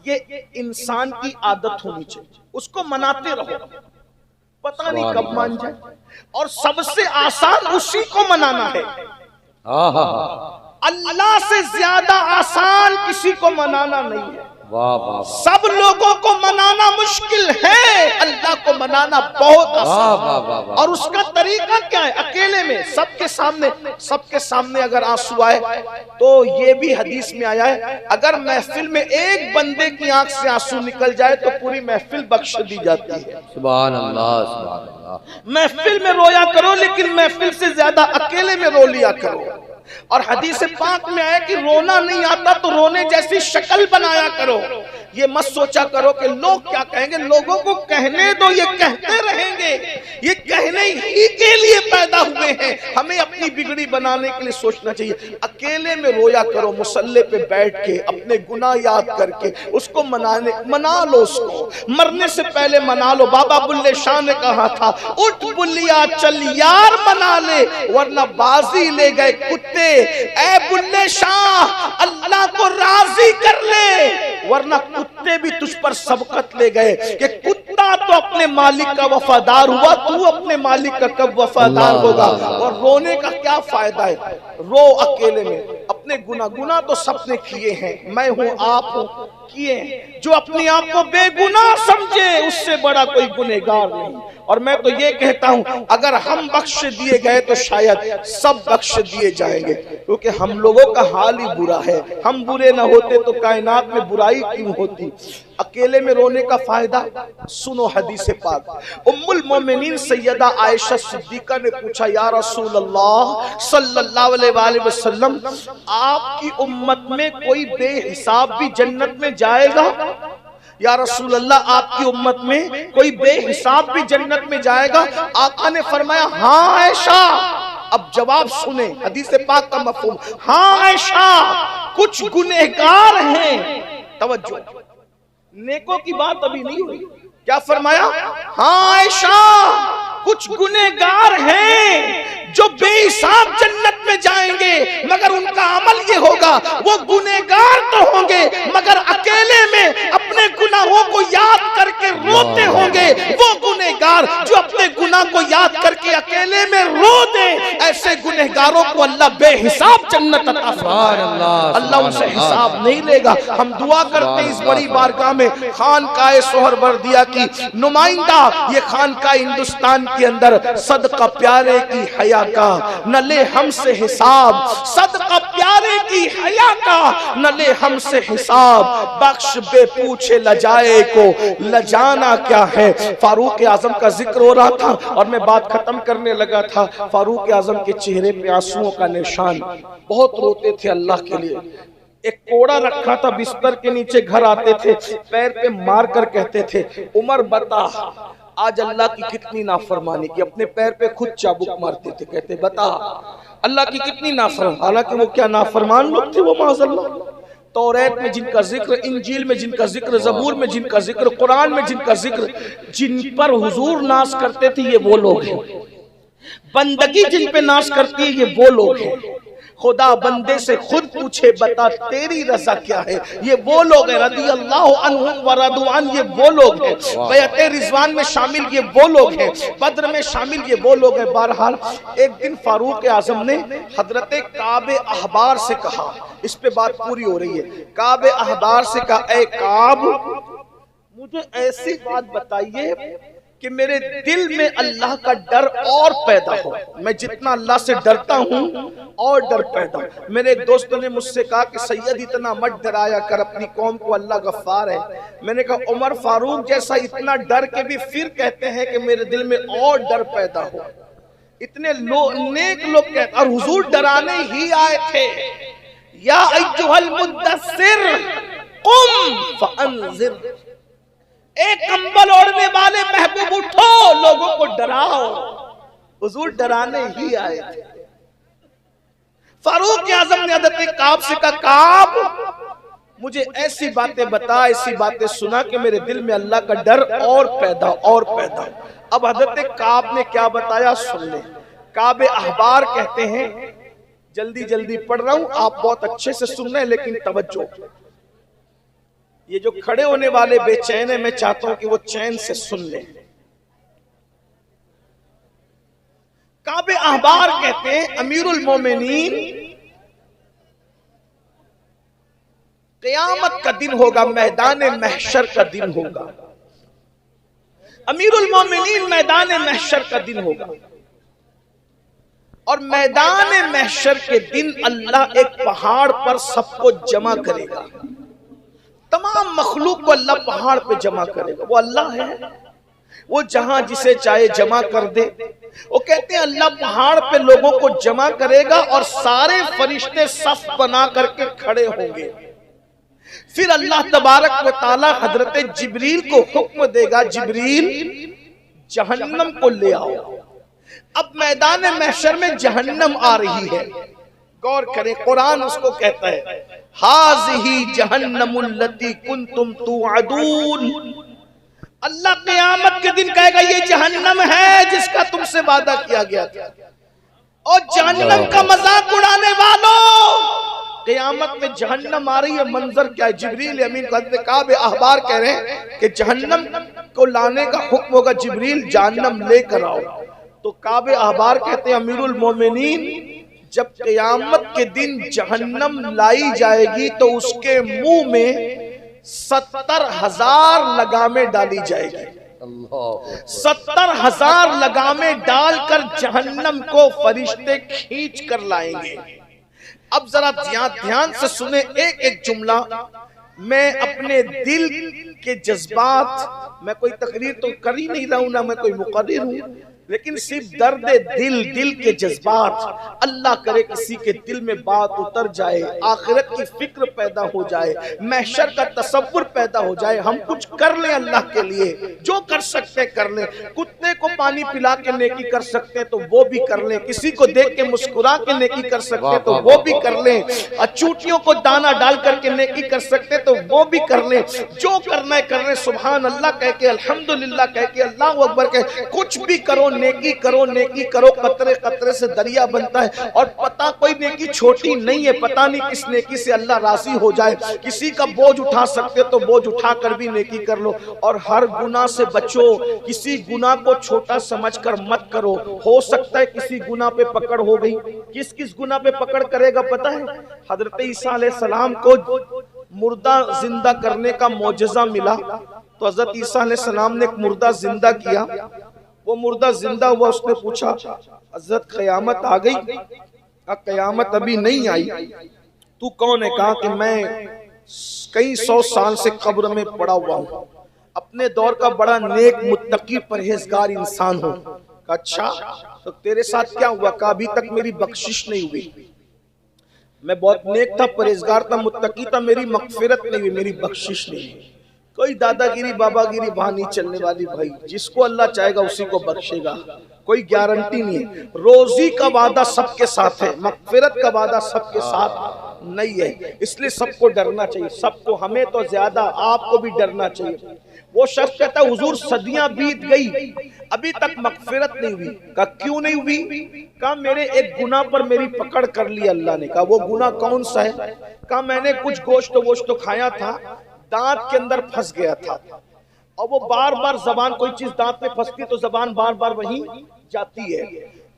یہ انسان کی عادت ہونی چاہیے، اس کو مناتے رہو، پتہ نہیں کب مان جائے، اور سب سے آسان اسی کو منانا ہے۔ اللہ سے زیادہ آسان کسی کو منانا نہیں ہے. واہ واہ. سب لوگوں کو منانا مشکل ہے، اللہ کو منانا بہت آسان. اور اس کا طریقہ کیا ہے؟ اکیلے میں سب کے سامنے اگر آنسو آئے تو یہ بھی حدیث میں آیا ہے اگر محفل میں ایک بندے کی آنکھ سے آنسو نکل جائے تو پوری محفل بخش دی جاتی ہے. سبحان اللہ سبحان اللہ. محفل میں رویا کرو لیکن محفل سے زیادہ اکیلے میں رو لیا کرو. اور حدیث پاک میں آیا کہ رونا نہیں آتا تو رونے جیسی شکل بنایا کرو. یہ مت سوچا کرو کہ لوگ کیا کہیں گے، لوگوں کو کہنے دو، یہ کہتے رہیں گے، یہ کہنے ہی کے لیے پیدا ہوئے ہیں. ہمیں اپنی بگڑی بنانے کے لیے سوچنا چاہیے. اکیلے میں رویا کرو، مصلی پہ بیٹھ کے اپنے گناہ یاد کر کے اس کو منا لو. اس کو مرنے سے پہلے منا لو. بابا بلے شاہ نے کہا تھا اٹھ بلیا چل یار منا لے ورنہ بازی لے گئے کتے. اے بلے شاہ اللہ کو راضی کر لے ورنہ کتے بھی تجھ پر سبقت لے گئے کہ کتا تو اپنے مالک کا وفادار ہوا، تو اپنے مالک کا کب وفادار ہوگا. اور رونے کا کیا فائدہ ہے؟ رو اکیلے میں. اپنے گناہ تو سب نے کیے ہیں، میں ہوں آپ ہوں، کیے ہیں. جو اپنے آپ کو بے گناہ سمجھے اس سے بڑا کوئی گنہگار نہیں. اور میں تو یہ کہتا ہوں اگر ہم بخش دیے گئے تو شاید سب بخش دیے جائیں گے، کیونکہ ہم لوگوں کا حال ہی برا ہے. ہم برے نہ ہوتے تو کائنات میں برائی کیوں ہوتی؟ اکیلے میں رونے کا فائدہ سنو حدیث پاک. ام المومنین سیدہ عائشہ صدیقہ نے پوچھا یا رسول اللہ صلی اللہ علیہ وآلہ وسلم آپ کی امت میں کوئی بے حساب بھی جنت میں جائے گا؟ یا رسول اللہ آپ کی امت میں کوئی بے حساب بھی جنت میں جائے گا؟ آقا نے فرمایا ہاں عائشہ. اب جواب سنیں حدیث پاک کا مفہوم. ہاں عائشہ کچھ گنہگار ہیں. توجہ، نیکوں کی بات ابھی نہیں ہوئی. کیا فرمایا؟ ہاں عائشہ کچھ گنہگار ہیں جو بے حساب جنت میں جائیں گے مگر ان کا عمل یہ ہوگا وہ گنہگار تو ہوں گے مگر اکیلے میں اپنے گناہوں کو یاد کر کے روتے ہوں گے. وہ گنہگار جو اپنے گناہ کو یاد کر کے اکیلے میں رو دیں، ایسے گنہگاروں کو اللہ بے حساب جنت عطا فرمائے. اللہ ان سے حساب نہیں لے گا. ہم دعا کرتے ہیں اس بڑی بارگاہ میں خانقاہ سہروردیہ کی نمائندہ، یہ خانقاہ ہندوستان کے اندر صدقہ پیارے کی حیا کا نہ لے ہم سے حساب، صدقہ پیارے کی حیا کا نہ لے ہم سے حساب، بخش بے پوچھے لجائے کو لجانا کیا ہے. فاروق اعظم کا ذکر ہو رہا تھا اور میں بات ختم کرنے لگا تھا. فاروق اعظم کے چہرے پہ آنسوؤں کا نشان، بہت روتے تھے اللہ کے لیے. ایک کوڑا رکھا تھا بستر کے نیچے، گھر آتے تھے پیر پہ مار کر کہتے تھے عمر بتا آج اللہ کی کتنی نافرمانی کی. اپنے پیر پہ خود چابک مارتے تھے، کہتے بتا اللہ کی کتنی نافرمانی. حالانکہ وہ کیا نافرمان لوگ تھے وہ معاذ اللہ. توریت میں جن کا ذکر، انجیل میں جن کا ذکر، زبور میں جن کا ذکر، قرآن میں جن کا ذکر، جن پر حضور ناز کرتے تھے یہ وہ لوگ ہیں. بندگی جن پہ ناز کرتی ہے یہ وہ لوگ ہیں. خدا بندے سے خود پوچھے بتا تیری رضا کیا ہے، یہ وہ لوگ ہیں. رضی اللہ عنہم ورضوا عنہ، یہ وہ لوگ ہیں. بیعت رضوان میں شامل یہ وہ لوگ ہیں. بدر میں شامل یہ وہ لوگ ہیں. بہرحال ایک دن فاروق اعظم نے حضرت کعب احبار سے کہا، اس پہ بات پوری ہو رہی ہے. کعب احبار سے کہا اے کعب مجھے ایسی بات بتائیے کہ میرے دل میں اللہ کا ڈر اور پیدا ہو. میں جتنا اللہ سے ڈرتا ہوں اور ڈر پیدا ہو. میرے ایک دوست نے مجھ سے کہا کہ سید اتنا مت ڈرایا کر اپنی قوم کو، اللہ غفار ہے. میں نے کہا عمر فاروق جیسا اتنا ڈر کے بھی پھر کہتے ہیں کہ میرے دل میں اور ڈر پیدا ہو. اتنے نیک لوگ کہتے اور حضور ڈرانے ہی آئے تھے. یا ایھا المدثر قم فانذر، ایک کمبل اوڑھنے والے محبوب اٹھو لوگوں کو ڈراؤ. حضور ڈرانے ہی آئے تھے. فاروق اعظم نے حضرت کعب سے کہا کعب مجھے ایسی باتیں بتا، ایسی باتیں سنا کہ میرے دل میں اللہ کا ڈر اور پیدا اور پیدا. اب حضرت کعب نے کیا بتایا سن لیں. کعب احبار کہتے ہیں، جلدی جلدی پڑھ رہا ہوں آپ بہت اچھے سے سن رہے ہیں لیکن توجہ، یہ جو کھڑے ہونے والے بے چین ہیں میں چاہتا ہوں کہ وہ چین سے سن لیں. کعب احبار کہتے ہیں امیر المومنین قیامت کا دن ہوگا، میدان محشر کا دن ہوگا، امیر المومنین میدان محشر کا دن ہوگا، اور میدان محشر کے دن اللہ ایک پہاڑ پر سب کو جمع کرے گا، تمام مخلوق کو اللہ پہاڑ پہ جمع کرے گا۔ وہ اللہ ہے، وہ جہاں جسے چاہے جمع کر دے۔ وہ کہتے ہیں اللہ پہاڑ پہ لوگوں کو جمع کرے گا اور سارے فرشتے صف بنا کر کے کھڑے ہوں گے۔ پھر اللہ تبارک و تعالی حضرت جبریل کو حکم دے گا، جبریل جہنم کو لے آؤ۔ اب میدان محشر میں جہنم آ رہی ہے، غور کریں، قرآن اس کو کہتا ہے ہاذہی جہنم التی کنتم توعدون۔ اللہ قیامت کے دن کہے گا یہ جہنم ہے جس کا تم سے وعدہ کیا گیا تھا، اور جہنم کا مذاق اڑانے والوں، قیامت میں جہنم آ رہی ہے۔ منظر کیا ہے؟ جبریل امین حضرت کعب احبار کہہ رہے ہیں کہ جہنم کو لانے کا حکم ہوگا، جبریل جہنم لے کر آؤ۔ تو کعب احبار کہتے ہیں امیر المومنین جب قیامت کے دن جہنم لائی جائے گی تو اس کے منہ میں 70,000 لگامیں ڈالی جائے گی، 70,000 لگامیں ڈال کر جہنم کو فرشتے کھینچ کر لائیں گے۔ اب ذرا دھیان سے سنیں ایک ایک جملہ، میں اپنے دل کے جذبات، میں کوئی تقریر تو کر ہی نہیں رہا ہوں، نہ میں کوئی مقرر ہوں، لیکن صرف درد دل کے جذبات، اللہ کرے کسی کے دل میں بات اتر جائے، آخرت کی فکر پیدا ہو جائے، محشر کا تصور پیدا ہو جائے، ہم کچھ کر لیں اللہ کے لیے، جو کر سکتے کر لیں، کتے کو پانی پلا کے نیکی کر سکتے تو وہ بھی کر لیں، کسی کو دیکھ کے مسکرا کے نیکی کر سکتے تو وہ بھی کر لیں، چوٹیوں کو دانا ڈال کر کے نیکی کر سکتے تو وہ بھی کر لیں، جو کرنا ہے کر لیں، سبحان اللہ کہہ کے، الحمدللہ کہہ کے، اللہ اکبر کہہ، کچھ بھی کرو، نیکی کرو، نیکی کرو، قطرے قطرے سے دریا بنتا ہے، اور پتہ کوئی نیکی چھوٹی نہیں ہے، پتہ نہیں کس نیکی سے اللہ راضی ہو جائے، کسی کا بوجھ اٹھا سکتے تو بوجھ اٹھا کر بھی نیکی کر لو، اور ہر گناہ سے بچو، کسی گناہ کو چھوٹا سمجھ کر مت کرو، ہو سکتا ہے کسی گناہ پہ پکڑ ہو گئی، کس گناہ پہ پکڑ کرے گا پتہ ہے؟ حضرت عیسیٰ علیہ السلام کو مردہ زندہ کرنے کا معجزہ ملا، تو حضرت عیسیٰ علیہ السلام نے ایک مردہ زندہ کیا، وہ مردہ زندہ ہوا، اس نے پوچھا حضرت قیامت آ گئی؟ کہا قیامت ابھی نہیں آئی، تو کون ہے؟ کہا کہ میں کئی 100 سال سے قبر میں پڑا ہوا ہوں، اپنے دور کا بڑا نیک متقی پرہیزگار انسان ہوں۔ کہا اچھا تو تیرے ساتھ کیا ہوا؟ کہا ابھی تک میری بخشش نہیں ہوئی، میں بہت نیک تھا، پرہیزگار تھا، متقی تھا، میری مغفرت نہیں ہوئی، میری بخشش نہیں ہوئی۔ کوئی دادا گیری بابا گیری وہاں نہیں چلنے والی بھائی، جس کو اللہ چاہے گا اسی کو بخشے گا، کوئی گارنٹی نہیں ہے۔ روزی کا وعدہ سب کے ساتھ ہے، مغفرت کا وعدہ سب کے ساتھ نہیں ہے، اس لیے سب کو ڈرنا چاہیے، سب کو، ہمیں تو زیادہ، آپ کو بھی ڈرنا چاہیے۔ وہ شخص کہتا ہے حضور صدیاں بیت گئی ابھی تک مغفرت نہیں ہوئی۔ کہا کیوں نہیں ہوئی؟ کہا میرے ایک گناہ پر میری پکڑ کر لی اللہ نے۔ کہا وہ گناہ کون سا ہے؟ کہا میں نے کچھ گوشت کھایا تھا، دانت کے اندر پھنس گیا تھا، اور وہ بار بار زبان، کوئی چیز دانت میں پھنستی تو زبان بار بار وہیں جاتی ہے،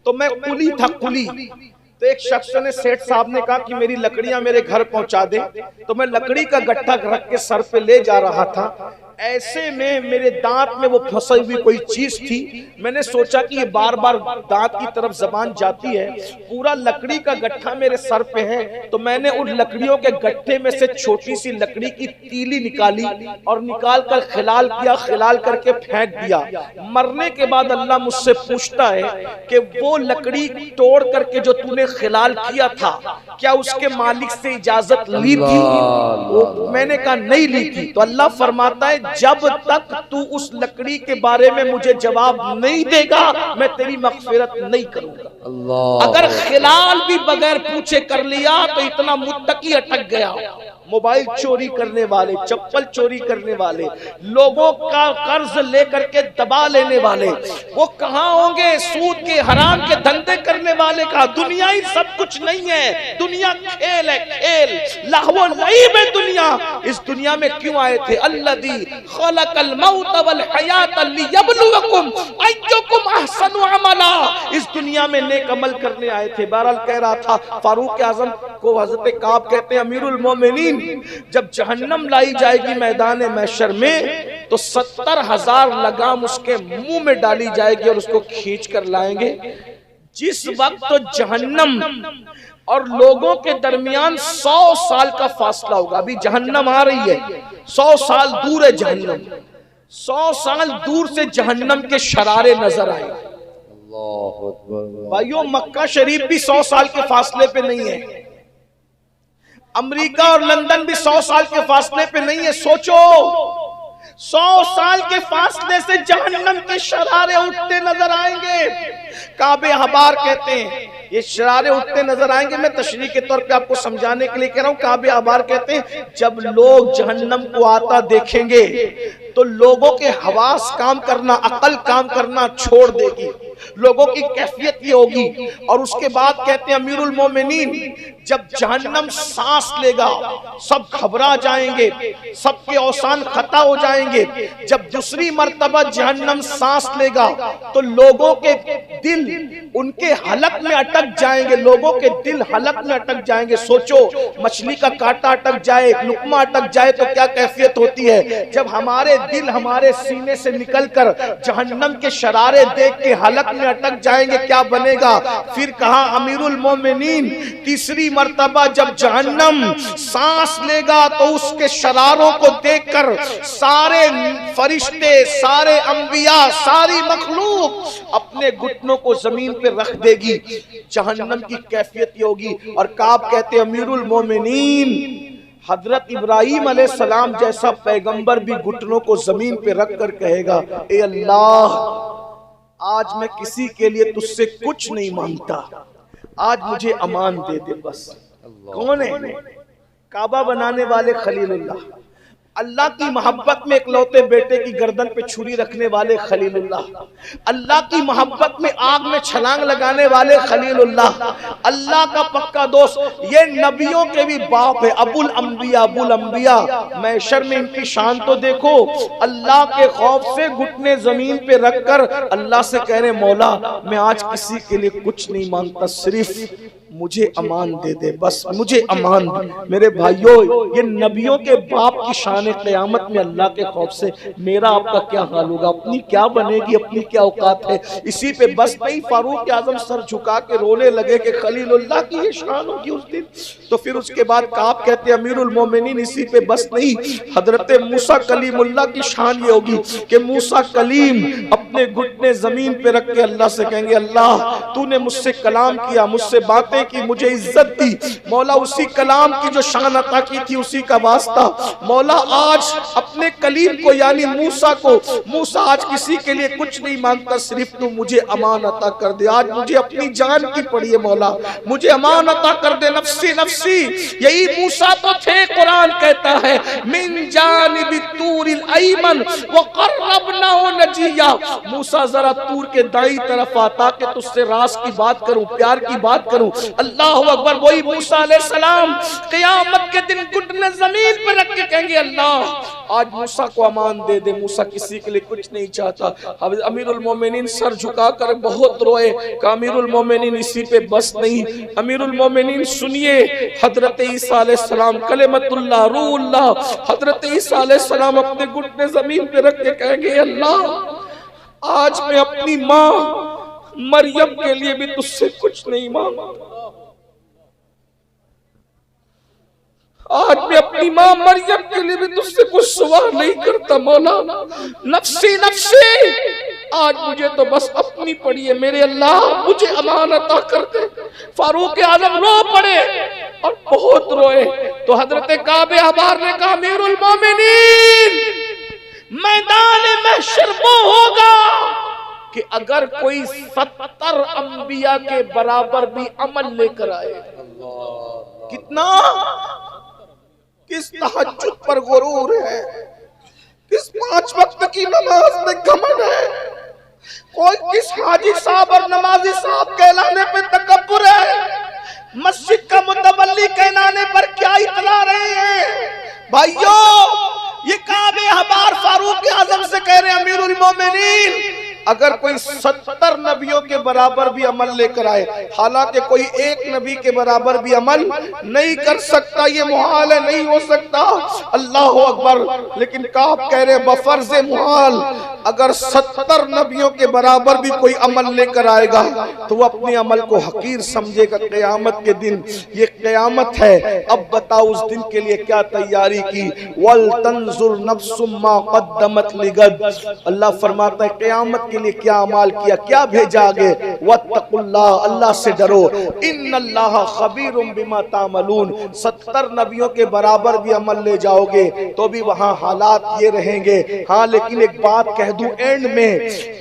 تو میں قلی تھا، قلی۔ تو ایک شخص نے، سیٹھ صاحب نے کہا کہ میری لکڑیاں میرے گھر پہنچا دیں، تو میں لکڑی کا گٹھا رکھ کے سر پہ لے جا رہا تھا، ایسے میں میرے دانت میں وہ پھنسی ہوئی کوئی چیز تھی، میں نے سوچا کہ یہ بار بار دانت کی طرف زبان جاتی ہے، پورا لکڑی کا گٹھا میرے سر پہ ہے، تو میں نے ان لکڑیوں کے گٹھے میں سے چھوٹی سی لکڑی کی تیلی نکالی اور نکال کر خلال کیا، خلال کر کے پھینک دیا۔ مرنے کے بعد اللہ مجھ سے پوچھتا ہے کہ وہ لکڑی توڑ کر کے جو تو نے خلال کیا تھا، کیا اس کے مالک سے اجازت لی تھی؟ میں نے کہا نہیں لی تھی۔ تو اللہ فرماتا ہے جب تک تو اس لکڑی کے بارے میں مجھے جواب نہیں دے گا میں تیری مغفرت نہیں کروں گا۔ اگر خلال بھی بغیر پوچھے کر لیا تو اتنا متقی اٹک گیا۔ موبائل چوری کرنے والے، چپل چوری کرنے والے، لوگوں کا قرض لے کر کے دبا لینے والے، وہ کہاں ہوں گے؟ سود کے، حرام کے دھندے کرنے والے کا دنیا ہی سب کچھ نہیں ہے، دنیا کھیل ہے، کھیل، لہو و لعب ہے دنیا۔ اس دنیا میں کیوں آئے تھے؟ الذی خلق الموت والحیات لیبلوکم ایکم احسن عملا، اس دنیا میں نیک عمل کرنے آئے تھے۔ بہرحال کہہ رہا تھا، فاروق اعظم کو حضرت کعب کہتے ہیں امیر المومنین جب جہنم لائی جائے گی میدان محشر میں تو 70,000 لگام اس کے منہ میں ڈالی جائے گی اور اس کو کھینچ کر لائیں گے. جس وقت تو جہنم اور لوگوں کے درمیان 100 سال کا فاصلہ ہوگا. ابھی جہنم آ رہی ہے، 100 سال دور ہے جہنم. 100 سال دور سے جہنم کے شرارے نظر آئے. اللہ اکبر. بھائیو مکہ شریف بھی 100 سال کے فاصلے پہ نہیں ہے، امریکہ اور لندن بھی 100 سال کے فاصلے پہ نہیں ہے. سوچو 100 سال کے فاصلے سے جہنم کے شرارے اٹھتے نظر آئیں گے. کعب احبار کہتے ہیں یہ شرارے اٹھتے نظر آئیں گے. میں تشریح کے طور پہ آپ کو سمجھانے کے لیے کہہ رہا ہوں. کعب احبار کہتے ہیں جب لوگ جہنم کو آتا دیکھیں گے تو لوگوں کے حواس کام کرنا، عقل کام کرنا چھوڑ دے گی. لوگوں کی کیفیت یہ ہوگی. اور اس کے بعد کہتے ہیں امیر المومنین جب جہنم سانس لے گا سب گھبرا جائیں گے، سب کے اوسان خطا ہو جائیں گے. جب دوسری مرتبہ جہنم سانس لے گا تو لوگوں کے دل ان کے حلق میں اٹک جائیں گے. لوگوں کے دل حلق میں اٹک جائیں گے. سوچو مچھلی کا کانٹا اٹک جائے، لقمہ اٹک جائے تو کیا کیفیت ہوتی ہے. جب ہمارے دل ہمارے سینے سے نکل کر جہنم کے شرارے دیکھ کے حلق میں اٹک جائیں گے کیا بنے گا. پھر کہا امیر المومنین تیسری مرتبہ جب جہنم سانس لے گا تو اس کے شراروں کو دیکھ کر سارے فرشتے، سارے انبیاء، ساری مخلوق اپنے گھٹنوں کو زمین پہ رکھ دے گی. جہنم کی کیفیت یہ ہوگی. اور کعب کہتے ہیں امیر المومنین حضرت ابراہیم علیہ السلام جیسا پیغمبر بھی گھٹنوں کو زمین پہ رکھ کر کہے گا اے اللہ آج میں کسی کے لیے تجھ سے کچھ نہیں مانگتا، آج مجھے امان دے دے بس. کون ہے؟ کعبہ بنانے والے خلیل اللہ، اللہ کی محبت میں اکلوتے بیٹے کی گردن پہ چھری رکھنے والے خلیل اللہ، اللہ کی محبت میں آگ میں چھلانگ لگانے والے خلیل اللہ، اللہ کا پکا دوست. یہ نبیوں کے بھی باپ ہے، ابو الانبیاء، ابو الانبیاء. محشر میں ان کی شان تو دیکھو. اللہ کے خوف سے گھٹنے زمین پہ رکھ کر اللہ سے کہہ رہے مولا میں آج کسی کے لیے کچھ نہیں مانگتا، صرف مجھے امان دے دے بس، مجھے امان دے. میرے بھائیوں یہ نبیوں کے باپ کی شان قیامت میں اللہ کے خوف سے میرا آپ کا کیا حال ہوگا، اپنی کیا بنے گی، اپنی کیا اوقات ہے. اسی پہ بس نہیں فاروق اعظم سر جھکا کے رونے لگے کہ خلیل اللہ کی یہ شان ہوگی اس دن. تو پھر اس کے بعد کعب کہتے ہیں امیر المومنین اسی پہ بس نہیں، حضرت موسیٰ کلیم اللہ کی شان یہ ہوگی کہ موسیٰ کلیم اپنے گھٹنے زمین پہ رکھ کے اللہ سے کہیں گے اللہ تو نے مجھ سے کلام کیا، مجھ سے باتیں کی، مجھے عزت دی. مولا اسی کلام کی جو شان عطا کی تھی اسی کا واسطہ مولا آج اپنے کلیم کو یعنی موسیٰ کو، موسیٰ آج کسی کے لیے کچھ نہیں مانگتا، صرف تو مجھے امان عطا کر دے. آج مجھے اپنی جان کی پڑی ہے مولا، مجھے امان عطا کر دے. نفسی نفسی یہی موسیٰ تو تھے. قرآن کہتا ہے من جانب طور الایمن وقربناہ نجیہ. موسیٰ ذرا طور کے دائیں طرف آتا کہ تجھ سے راز کی بات کروں، پیار کی بات کروں. اللہ اکبر. وہی موسیٰ علیہ السلام قیامت کے دن گھٹنے زمین پر رکھ کے کہیں گے اللہ آج موسیٰ کو امان دے دے. موسیٰ کسی کے لیے کچھ نہیں چاہتا. امیر المومنین سر جھکا کر بہت روئے کہ امیر المومنین اسی پہ بس نہیں. امیر المومنین سنیے حضرت عیسیٰ علیہ السلام کلمت اللہ روح اللہ، حضرت عیسیٰ علیہ السلام اپنے گھٹنے زمین پہ رکھ کے کہیں گے اللہ آج میں اپنی ماں مریم کے لیے بھی تجھ سے کچھ نہیں مانگتا، آج میں اپنی ماں مریم کے لیے بھی تجھ سے کچھ سوال نہیں کرتا. مولا نفسی نفسی آج مجھے تو بس اپنی پڑی ہے، میرے اللہ مجھے امان عطا کر دے. فاروق اعظم رو پڑے اور بہت روئے. تو حضرت کعب احبار نے کہا امیر المومنین میدان محشر وہ ہوگا کہ اگر کوئی 70 انبیاء کے برابر بھی عمل لے کر آئے. کتنا؟ کس تہجد پر غرور ہے، کس 5 وقت کی نماز میں گھمنڈ ہے، کوئی کس حاجی صاحب اور نمازی صاحب کہلانے پہ تکبر ہے، مسجد کا متولی کہلانے پر کیا اتلا رہے ہیں. بھائیو یہ کعب احبار فاروق اعظم سے کہہ رہے ہیں امیر المومنین اگر کوئی 70 نبیوں کے برابر بھی عمل لے کر آئے، حالانکہ کوئی ایک نبی کے برابر بھی عمل نہیں کر سکتا، یہ محال ہے، نہیں ہو سکتا، اللہ اکبر۔ لیکن کعب کہہ رہے بفرض محال اگر 70 نبیوں کے برابر بھی کوئی عمل لے کر آئے گا تو وہ اپنے عمل کو حقیر سمجھے گا قیامت کے دن۔ یہ قیامت ہے، اب بتاؤ اس دن کے لیے کیا تیاری کی۔ وَلْتَنْظُرْ نَفْسٌ مَّا قَدَّمَتْ لِغَدٍ، اللہ فرماتا ہے قیامت کے لیے کیا اعمال کیا، کیا بھیجا آگے۔ وَاتَّقُوا اللَّهَ، اللہ سے ڈرو، إِنَّ اللَّهَ خَبِيرٌ بِمَا تَعْمَلُونَ۔ 70 نبیوں کے برابر بھی عمل لے جاؤ گے تو بھی وہاں حالات یہ رہیں گے۔ ہاں لیکن ایک بات کہہ دوں اینڈ میں،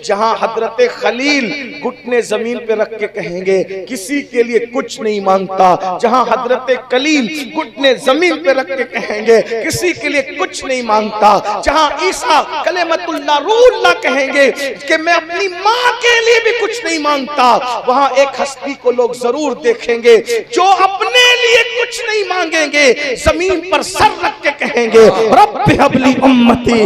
جہاں حضرت خلیل گھٹنے زمین پہ رکھ کے کہیں گے کسی کے لیے کچھ نہیں مانگتا، جہاں حضرت کلیم گھٹنے زمین پہ رکھ کے کہیں گے کسی کے لیے کچھ نہیں مانگتا، جہاں عیسیٰ کلمت اللہ روح اللہ کہیں گے کہ میں اپنی ماں کے لیے بھی کچھ نہیں مانگتا، وہاں ایک ہستی کو لوگ ضرور دیکھیں گے جو اپنے لیے کچھ نہیں مانگیں گے، زمین پر سر رکھ کے کہیں گے رب ہب لی امتی،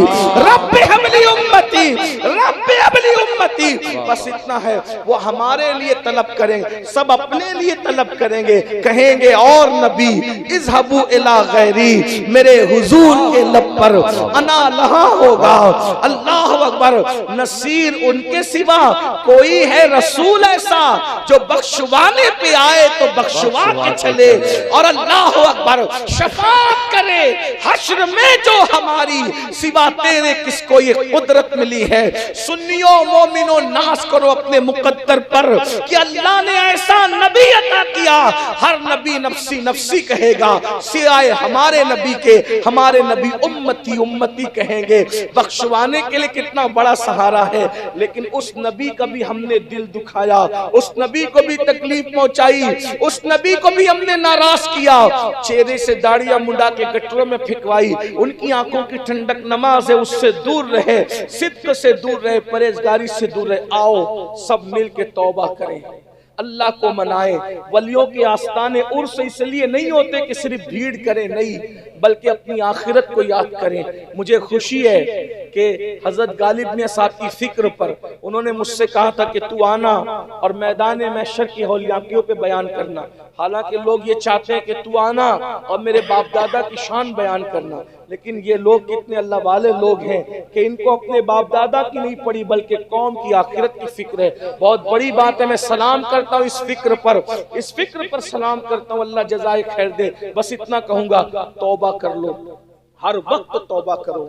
رب ہب لی امتی، رب ہب لی امتی۔ بس اتنا ہے، وہ ہمارے لیے طلب کریں گے، سب اپنے لیے طلب کریں گے، کہیں گے اور نبی اذهبوا الی غیری، میرے حضور کے لب پر انا لہا ہوگا۔ اللہ اکبر۔ نصیر ان کے سوا کوئی ہے رسول ایسا جو بخشوانے پہ آئے تو بخشوا کے چلے، اور اللہ اکبر شفاعت کرے حشر میں جو ہماری سوا تیرے کس کو یہ قدرت ملی ہے۔ سنیوں مومنوں ناز کرو اپنے مقدر پر کہ اللہ نے ایسا نبی عطا کیا، ہر نبی نفسی نفسی کہے گا سوائے ہمارے نبی کے، ہمارے نبی امتی امتی کہیں گے۔ بخشوانے کے لیے کتنا بڑا سہارا ہے، لیکن اس نبی کا بھی ہم نے دل دکھایا، اس نبی کو بھی تکلیف پہنچائی، اس نبی کو بھی ہم نے ناراض کیا، چہرے سے داڑیاں منڈا کے گٹروں میں پھینکوائی، ان کی آنکھوں کی ٹھنڈک نماز ہے اس سے دور رہے، صدق سے دور رہے، پرہیزگاری سے دور رہے۔ آؤ سب مل کے توبہ کریں، اللہ کو منائیں۔ ولیوں کے آستانے عرس اس لیے نہیں ہوتے کہ صرف بھیڑ کریں، نہیں، بلکہ اپنی آخرت کو یاد کریں۔ مجھے خوشی ہے کہ حضرت غالب نے صاحب کی فکر پر انہوں نے مجھ سے کہا تھا کہ تو آنا اور میدان محشر کی ہولیاکیوں پہ بیان کرنا، حالانکہ لوگ یہ چاہتے ہیں کہ تو آنا اور میرے باپ دادا کی شان بیان کرنا، لیکن یہ لوگ کتنے اللہ والے لوگ ہیں کہ ان کو اپنے باپ دادا کی نہیں پڑی بلکہ قوم کی آخرت کی فکر ہے۔ بہت بڑی بات ہے، میں سلام کرتا ہوں اس فکر پر سلام کرتا ہوں، اللہ جزائے خیر دے۔ بس اتنا کہوں گا، توبہ کر لو، ہر وقت توبہ کرو۔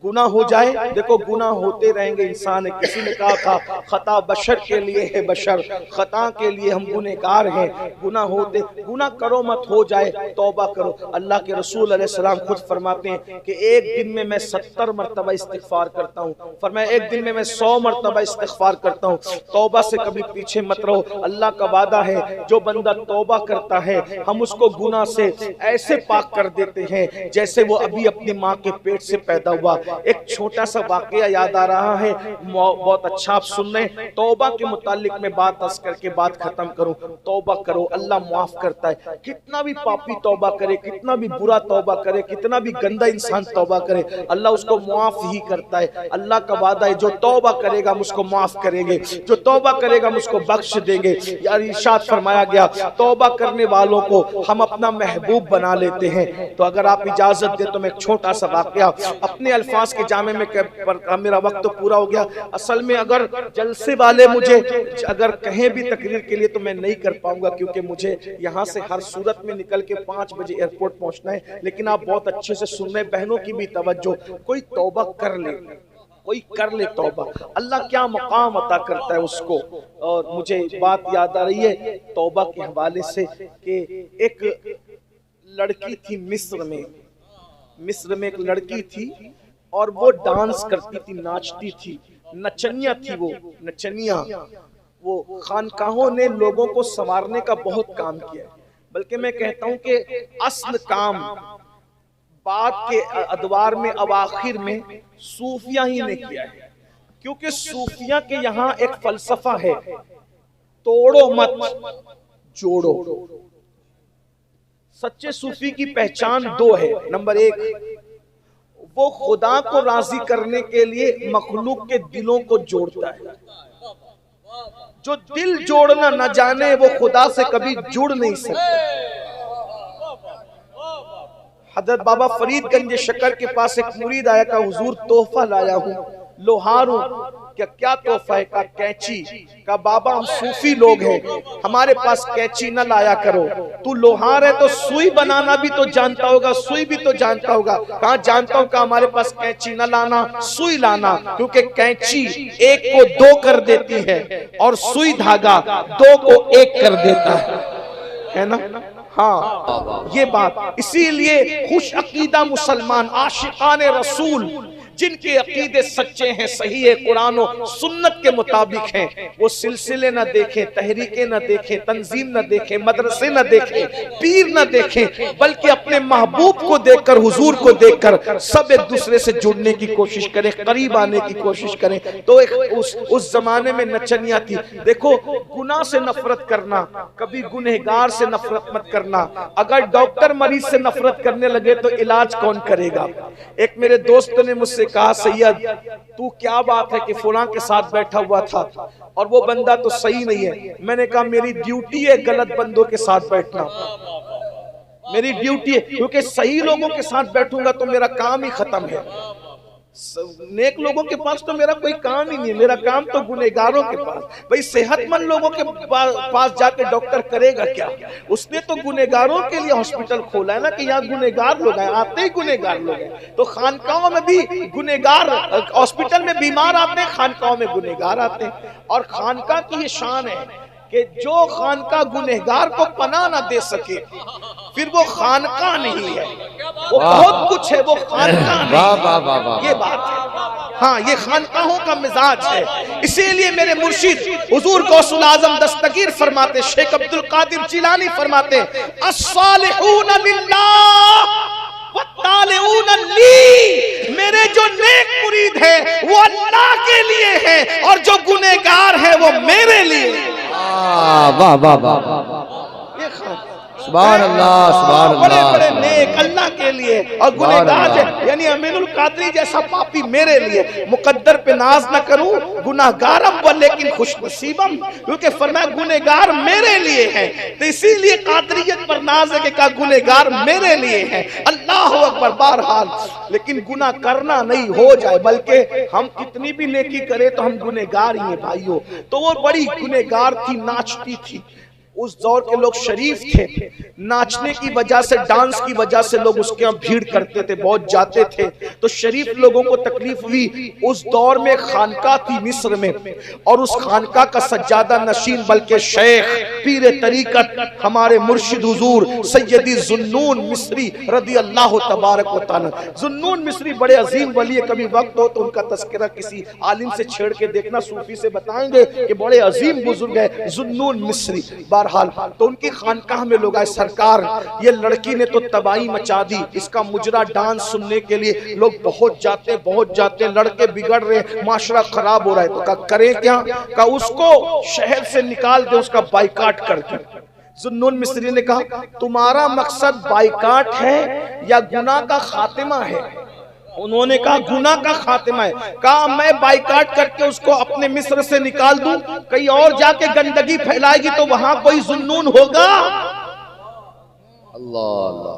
گناہ ہو جائے، دیکھو گناہ ہوتے رہیں گے، انسان ہے، کسی نے کہا تھا خطا بشر کے لیے ہے، بشر خطا کے لیے ہم گنہگار ہیں، گناہ ہوتے، گناہ کرو مت، ہو جائے توبہ کرو۔ اللہ کے رسول علیہ السلام خود فرماتے ہیں کہ ایک دن میں 70 مرتبہ استغفار کرتا ہوں، فرمایا ایک دن میں 100 مرتبہ استغفار کرتا ہوں۔ توبہ سے کبھی پیچھے مت رہو، اللہ کا وعدہ ہے جو بندہ توبہ کرتا ہے ہم اس کو گناہ سے ایسے پاک کر دیتے ہیں جیسے وہ ابھی اپنی ماں کے پیٹ سے پیدا ہوا۔ ایک چھوٹا سا واقعہ یاد آ رہا ہے، بہت اچھا آپ سن لیں، توبہ کے متعلق میں بات عرض کر کے بات ختم کروں۔ توبہ کرو، اللہ معاف کرتا ہے، کتنا بھی پاپی توبہ کرے، کتنا بھی برا توبہ کرے، کتنا بھی گندا انسان توبہ کرے، اللہ اس کو معاف ہی کرتا ہے۔ اللہ کا وعدہ ہے جو توبہ کرے گا ہم اس کو معاف کریں گے، جو توبہ کرے گا ہم اس کو بخش دیں گے۔ یار ارشاد فرمایا گیا توبہ کرنے والوں کو ہم اپنا محبوب بنا لیتے ہیں۔ تو اگر آپ اجازت دے تو میں ایک چھوٹا سا واقعہ اپنے الفاظ کے جامع میں میرا وقت تو پورا ہو گیا، اصل میں اگر جلسے والے مجھے اگر کہیں بھی تقریر کے لیے تو میں نہیں کر پاؤں گا، کیونکہ مجھے یہاں سے ہر صورت میں نکل کے 5 بجے ایئرپورٹ پہنچنا ہے۔ لیکن آپ بہت اچھے سے سن رہے، بہنوں کی بھی توجہ، کوئی توبہ کر لے، کوئی کر لے توبہ، اللہ کیا مقام عطا کرتا ہے اس کو۔ اور مجھے بات یاد آ رہی ہے توبہ کے حوالے سے کہ ایک لڑکی تھی مصر میں ایک لڑکی تھی اور وہ ڈانس کرتی تھی، ناچتی تھی، نچنیاں تھی، وہ نچنیاں، وہ خانقاہوں نے لوگوں کو سنوارنے کا بہت کام کیا ہے، بلکہ میں کہتا ہوں کہ اصل کام بعد کے ادوار میں اواخر میں صوفیہ ہی نے کیا ہے، کیونکہ صوفیہ کے یہاں ایک فلسفہ ہے، توڑو مت جوڑو۔ سچے صوفی کی پہچان 2 ہے، نمبر 1 وہ خدا کو راضی کرنے کے لیے مخلوق کے دلوں کو جوڑتا ہے. جو دل جوڑنا نہ جانے وہ خدا سے کبھی جڑ نہیں سکتے. حضرت بابا فرید گنج شکر کے پاس ایک مرید آیا کہ حضور تحفہ لایا ہوں, لوہار ہوں. کیا تحفہ ہے؟ کہا کینچی. کہا بابا ہم صوفی لوگ ہیں, ہمارے پاس کینچی نہ لایا کرو. تو لوہار ہے تو سوئی بنانا بھی تو جانتا ہوگا, سوئی بھی تو جانتا ہوگا. کہاں جانتا ہوں. کہا ہمارے پاس کینچی نہ لانا, سوئی لانا, کیونکہ کینچی ایک کو دو کر دیتی ہے اور سوئی دھاگا دو کو ایک کر دیتا ہے نا. ہاں یہ بات. اسی لیے خوش عقیدہ مسلمان عاشقان رسول جن کے عقیدے سچے ہیں, صحیح ہے, قرآن و سنت کے مطابق ہیں, وہ سلسلے نہ دیکھیں, تحریکیں نہ دیکھیں, تنظیم نہ دیکھیں, مدرسے نہ دیکھیں, پیر نہ دیکھیں, بلکہ اپنے محبوب کو دیکھ کر, حضور کو دیکھ کر سب ایک دوسرے سے جڑنے کی کوشش کریں, قریب آنے کی کوشش کریں. تو اس زمانے میں نچنیاں تھی. دیکھو گناہ سے نفرت کرنا, کبھی گنہگار سے نفرت مت کرنا. اگر ڈاکٹر مریض سے نفرت کرنے لگے تو علاج کون کرے گا؟ ایک میرے دوست نے مجھ سے کہا سید تو کیا بات ہے کہ فلاں کے ساتھ بیٹھا ہوا تھا اور وہ بندہ تو صحیح نہیں ہے. میں نے کہا میری ڈیوٹی ہے غلط بندوں کے ساتھ بیٹھنا, میری ڈیوٹی ہے, کیونکہ صحیح لوگوں کے ساتھ بیٹھوں گا تو میرا کام ہی ختم ہے. نیک لوگوں کے پاس تو میرا کوئی کام ہی نہیں, میرا کام تو گنہگاروں کے پاس. بھئی صحت مند لوگوں کے پاس جا کے ڈاکٹر کرے گا کیا؟ اس نے تو گنہگاروں کے لیے ہاسپٹل کھولا ہے نا, کہ یہاں گنہگار لوگ ہیں, آتے ہی گنہگار لوگ ہیں. تو خانقاہوں میں بھی گنہگار, ہاسپٹل میں بیمار آتے ہیں, خانقاہوں میں گنہگار آتے ہیں. اور خانقاہ کی یہ شان ہے کہ جو خانقاہ گنہگار کو پناہ نہ دے سکے پھر وہ خانقاہ نہیں ہے. وہ بہت کچھ ہے, وہ خانقاہ نہیں. یہ بات ہے. ہاں یہ خانقاہوں کا مزاج ہے. اسی لیے میرے مرشد حضور غوث الاعظم دستگیر فرماتے, شیخ عبد القادر جیلانی فرماتے, الصالحون للہ والتالعون لی, میرے جو نیک مرید ہیں وہ اللہ کے لیے ہیں اور جو گنہگار ہیں وہ میرے لیے. واہ واہ واہ, سبحان اللہ سبحان اللہ. بڑے بڑے نیک اللہ کے لیے اور گنہگار یعنی امین القادری جیسا پاپی میرے لیے. مقدر پہ ناز نہ کروں, گناہگارم و لیکن خوش نصیبم, کیونکہ فرمایا گنہگار میرے لیے ہیں. تو اسی لیے قادریت پر ناز ہے کہ کہا گنہگار میرے لیے ہیں. اللہ اکبر. بہرحال لیکن گناہ کرنا نہیں ہو جائے, بلکہ ہم کتنی بھی نیکی کرے تو ہم گنہگار ہی ہیں بھائیو. تو وہ بڑی گنہگار تھی, ناچتی تھی. اس دور کے لوگ شریف تھے, ناچنے کی وجہ سے, ڈانس کی وجہ سے لوگ اس کے ہاں بھیڑ کرتے تھے, بہت جاتے تھے. تو شریف لوگوں کو تکلیف ہوئی. اس دور میں خانقاہ تھی مصر میں, اور اس خانقاہ کا سجادہ نشین بلکہ شیخ پیر طریقت ہمارے مرشد حضور سیدی ذوالنون مصری رضی اللہ تبارک و تعالی. ذوالنون مصری بڑے عظیم ولی ہے, کبھی وقت ہو تو ان کا تذکرہ کسی عالم سے چھیڑ کے دیکھنا, صوفی سے بتائیں گے کہ بڑے عظیم بزرگ ہے ذوالنون مصری. بہرحال تو ان کی خانقاہ میں لوگ آئے, سرکار یہ لڑکی نے تو تباہی مچا دی, اس کا مجرا ڈانس سننے کے لیے لوگ بہت جاتے ہیں, لڑکے بگڑ رہے ہیں, معاشرہ خراب ہو رہا ہے. تو کہا کریں کیا؟ کہا اس کو شہر سے نکال دے, اس کا بائیکاٹ کر کے. ذوالنون مصری نے کہا تمہارا مقصد بائیکاٹ ہے یا گناہ کا خاتمہ ہے؟ انہوں نے کہا گناہ کا خاتمہ ہے. کہا میں بائیکاٹ کر کے اس کو اپنے مصر سے نکال دوں, کہیں اور جا کے گندگی پھیلائے گی تو وہاں کوئی ذوالنون ہوگا؟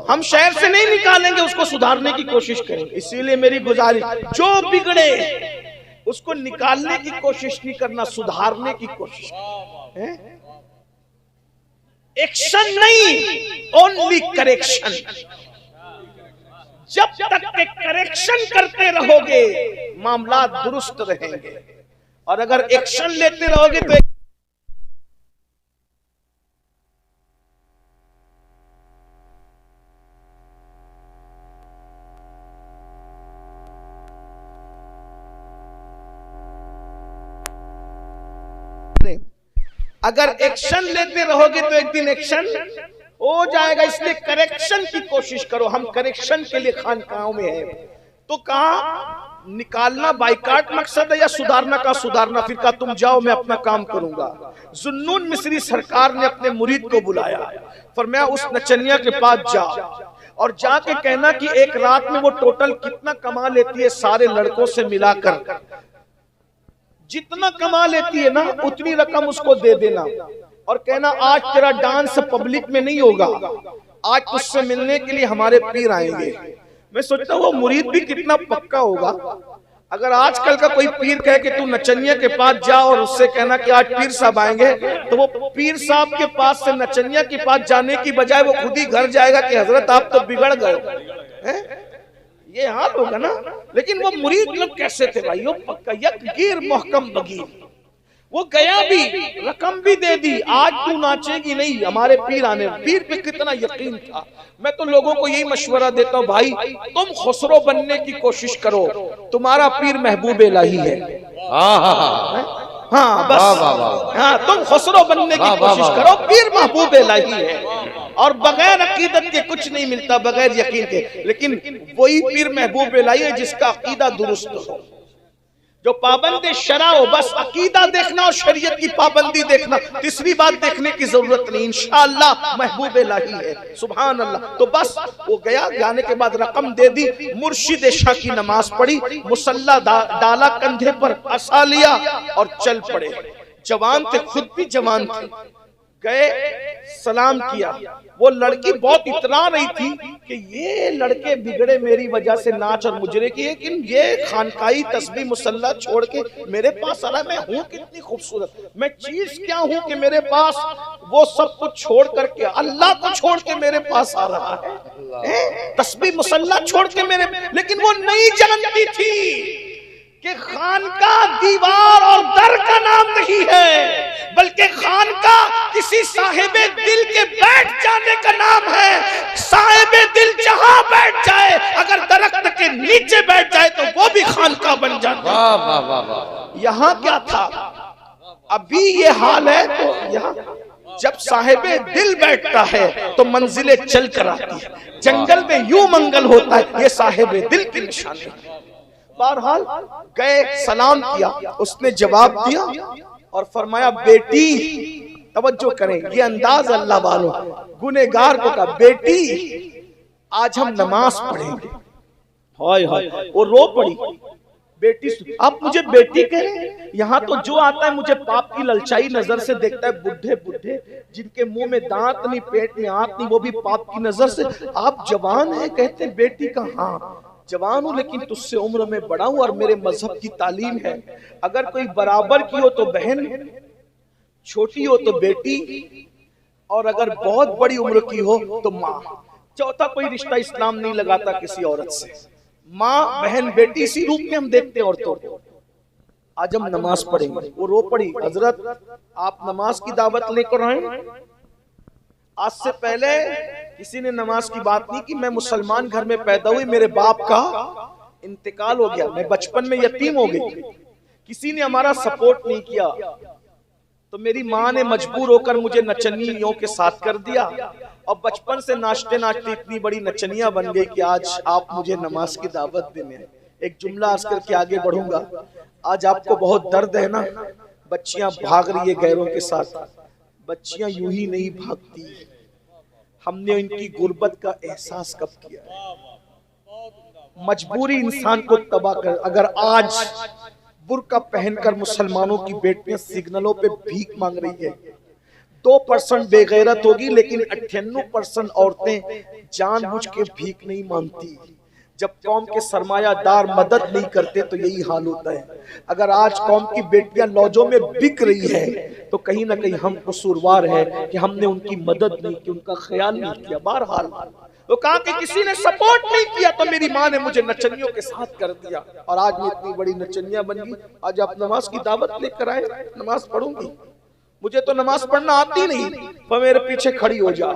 ہم شہر سے نہیں نکالیں گے, اس کو سدھارنے کی کوشش کریں گے. اسی لیے میری گزارش, جو بگڑے اس کو نکالنے کی کوشش نہیں کرنا, سدھارنے کی کوشش. ایکشن نہیں, اونلی کریکشن. جب تک کہ کریکشن کرتے رہو گے معاملات درست رہیں گے, اور اگر ایکشن لیتے رہو گے تو اگر ایکشن لیتے رہو گے تو ایک دن ایکشن ہو جائے گا. اس لیے کریکشن کی کوشش کرو. ہم کریکشن کے لیے خانقاہوں میں ہیں. تو کہا نکالنا بائیکاٹ مقصد ہے یا سدھارنا؟ کا سدھارنا. پھر کہا تم جاؤ میں اپنا کام کروں گا. ذوالنون مصری سرکار نے اپنے مرید کو بلایا, فرمایا اس نچنیا کے پاس جا اور جا کے کہنا کہ ایک رات میں وہ ٹوٹل کتنا کما لیتی ہے سارے لڑکوں سے ملا کر، جتنا کما لیتی ہے نا اتنی رقم اس کو دے دینا، اور کہنا آج تیرا ڈانس پبلک میں نہیں ہوگا، آج تجھ سے ملنے کے لیے ہمارے پیر آئیں گے۔ میں سوچتا ہوں وہ مرید بھی کتنا پکا ہوگا۔ اگر آج کل کا کوئی پیر کہے کہ تو نچنیا کے پاس جا اور اس سے کہنا کہ آج پیر صاحب آئیں گے، تو وہ پیر صاحب کے پاس سے نچنیا کے پاس جانے کی بجائے وہ خود ہی گھر جائے گا کہ حضرت آپ تو بگڑ گئے۔ یہ حال ہوگا نا۔ لیکن وہ مرید لوگ کیسے تھے بھائی؟ وہ پکا یک گیر محکم بگیر، وہ گیا بھی رقم بھی دے دی، آج تو ناچے گی نہیں، ہمارے پیر آنے۔ پیر پہ کتنا یقین تھا۔ میں تو لوگوں کو یہی مشورہ دیتا ہوں، بھائی تم خسرو بننے کی کوشش کرو، تمہارا پیر محبوب الہی ہے۔ ہاں بس ہاں تم خسرو بننے کی کوشش کرو، پیر محبوب الہی ہے۔ اور بغیر عقیدت کے کچھ نہیں ملتا، بغیر یقین کے، لیکن وہی پیر محبوب الہی ہے جس کا عقیدہ درست ہو، جو پابند شرع ہو۔ بس عقیدہ دیکھنا اور شریعت کی پابندی دیکھنا، تیسری بات دیکھنے کی ضرورت نہیں، انشاءاللہ محبوب الہی ہے۔ سبحان اللہ۔ تو بس وہ گیا، جانے کے بعد رقم دے دی، مرشد عشاء کی نماز پڑھی، مصلی ڈالا کندھے پر، عصا لیا اور چل پڑے۔ جوان تھے، خود بھی جوان تھے، گئے سلام کیا۔ وہ لڑکی بہت اترا رہی تھی کہ یہ لڑکے بگڑے میری وجہ سے ناچ اور مجرے کی، لیکن یہ خانقاہی تسبیح مصلی چھوڑ کے میرے پاس آ رہا ہے۔ میں ہوں کتنی خوبصورت، میں چیز کیا ہوں کہ میرے پاس وہ سب کچھ چھوڑ کر کے، اللہ کو چھوڑ کے میرے پاس آ رہا ہے، تسبیح مصلی چھوڑ کے میرے۔ لیکن وہ نہیں جانتی تھی کہ خانقاہ دیوار اور در کا نام نہیں ہے، بلکہ خانقاہ کسی صاحب دل کے بیٹھ جانے کا نام ہے۔ صاحب دل جہاں بیٹھ جائے، اگر درخت کے نیچے بیٹھ جائے تو وہ بھی خانقاہ بن جاتا ہے۔ یہاں کیا تھا؟ ابھی یہ حال ہے، تو یہاں جب صاحب دل بیٹھتا ہے تو منزلیں چل کر آتی ہے۔ جنگل میں یوں منگل ہوتا ہے، یہ صاحب دل کی نشانی ہے۔ بہرحال گئے، سلام کیا، اس نے جواب دیا اور فرمایا بیٹی، توجہ کریں یہ انداز اللہ والوں، گنہگار کو کہا بیٹی آج ہم نماز پڑھیں گے۔ ہائے ہائے، وہ رو پڑی، بیٹی آپ مجھے بیٹی کہہ رہے ہیں؟ یہاں تو جو آتا ہے مجھے پاپ کی للچائی نظر سے دیکھتا ہے، بڈھے بڈھے جن کے منہ میں دانت نہیں، پیٹ میں آنت نہیں، وہ بھی پاپ کی نظر سے۔ آپ جوان ہیں کہتے ہیں بیٹی کا؟ ہاں جوان ہوں، لیکن تجھ سے عمر میں بڑا ہوں اور میرے مذہب کی تعلیم ہے، اگر کوئی برابر کی ہو تو بہن، چھوٹی ہو تو بیٹی، اور اگر بہت بڑی عمر کی ہو تو ماں۔ چوتھا کوئی رشتہ اسلام نہیں لگاتا کسی عورت سے، ماں بہن بیٹی، اسی روپ میں ہم دیکھتے ہیں عورتوں کو۔ آج ہم نماز پڑھیں گے۔ وہ رو پڑی، حضرت آپ نماز کی دعوت لے کر آئیں؟ آج سے پہلے کسی نے نماز کی بات نہیں کی۔ میں مسلمان گھر میں پیدا ہوئی، میرے باپ کا انتقال ہو گیا، میں بچپن میں یتیم ہو گئی، کسی نے ہمارا سپورٹ نہیں کیا، تو میری ماں نے مجبور ہو کر مجھے نچنیوں کے ساتھ کر دیا، اور بچپن سے ناچتے ناچتے اتنی بڑی نچنیاں بن گئی کہ آج آپ مجھے نماز کی دعوت دینے ہیں۔ ایک جملہ عرض کر کے آگے بڑھوں گا۔ آج آپ کو بہت درد ہے نا، بچیاں بھاگ رہی ہے غیروں کے ساتھ، بچیاں یوں ہی نہیں بھاگتی۔ ہم نے ان کی غربت کا احساس کب کیا ہے؟ مجبوری انسان کو تباہ کر۔ اگر آج برقع پہن کر مسلمانوں کی بیٹیاں سگنلوں پہ بھیک مانگ رہی ہے، 2% بے غیرت ہوگی، لیکن 98% عورتیں جان بوجھ کے بھیک نہیں مانگتی۔ جب قوم کے سرمایہ دار مدد نہیں کرتے تو یہی حال ہوتا ہے۔ اگر آج قوم کی بیٹیاں لوجوں میں بک رہی ہے تو کہیں نہ کہیں ہم قصوروار ہیں کہ ہم نے ان کی مدد نہیں کی، ان کا خیال نہیں کیا۔ بہرحال وہ کہا کہ کسی نے سپورٹ نہیں کیا تو میری ماں نے مجھے نچنیوں کے ساتھ کر دیا، اور آج میں اتنی بڑی نچنیاں بن گئی۔ آج آپ نماز کی دعوت لے کر آئے، نماز پڑھوں گی؟ مجھے تو نماز پڑھنا آتی نہیں، وہ میرے پیچھے کھڑی ہو جا،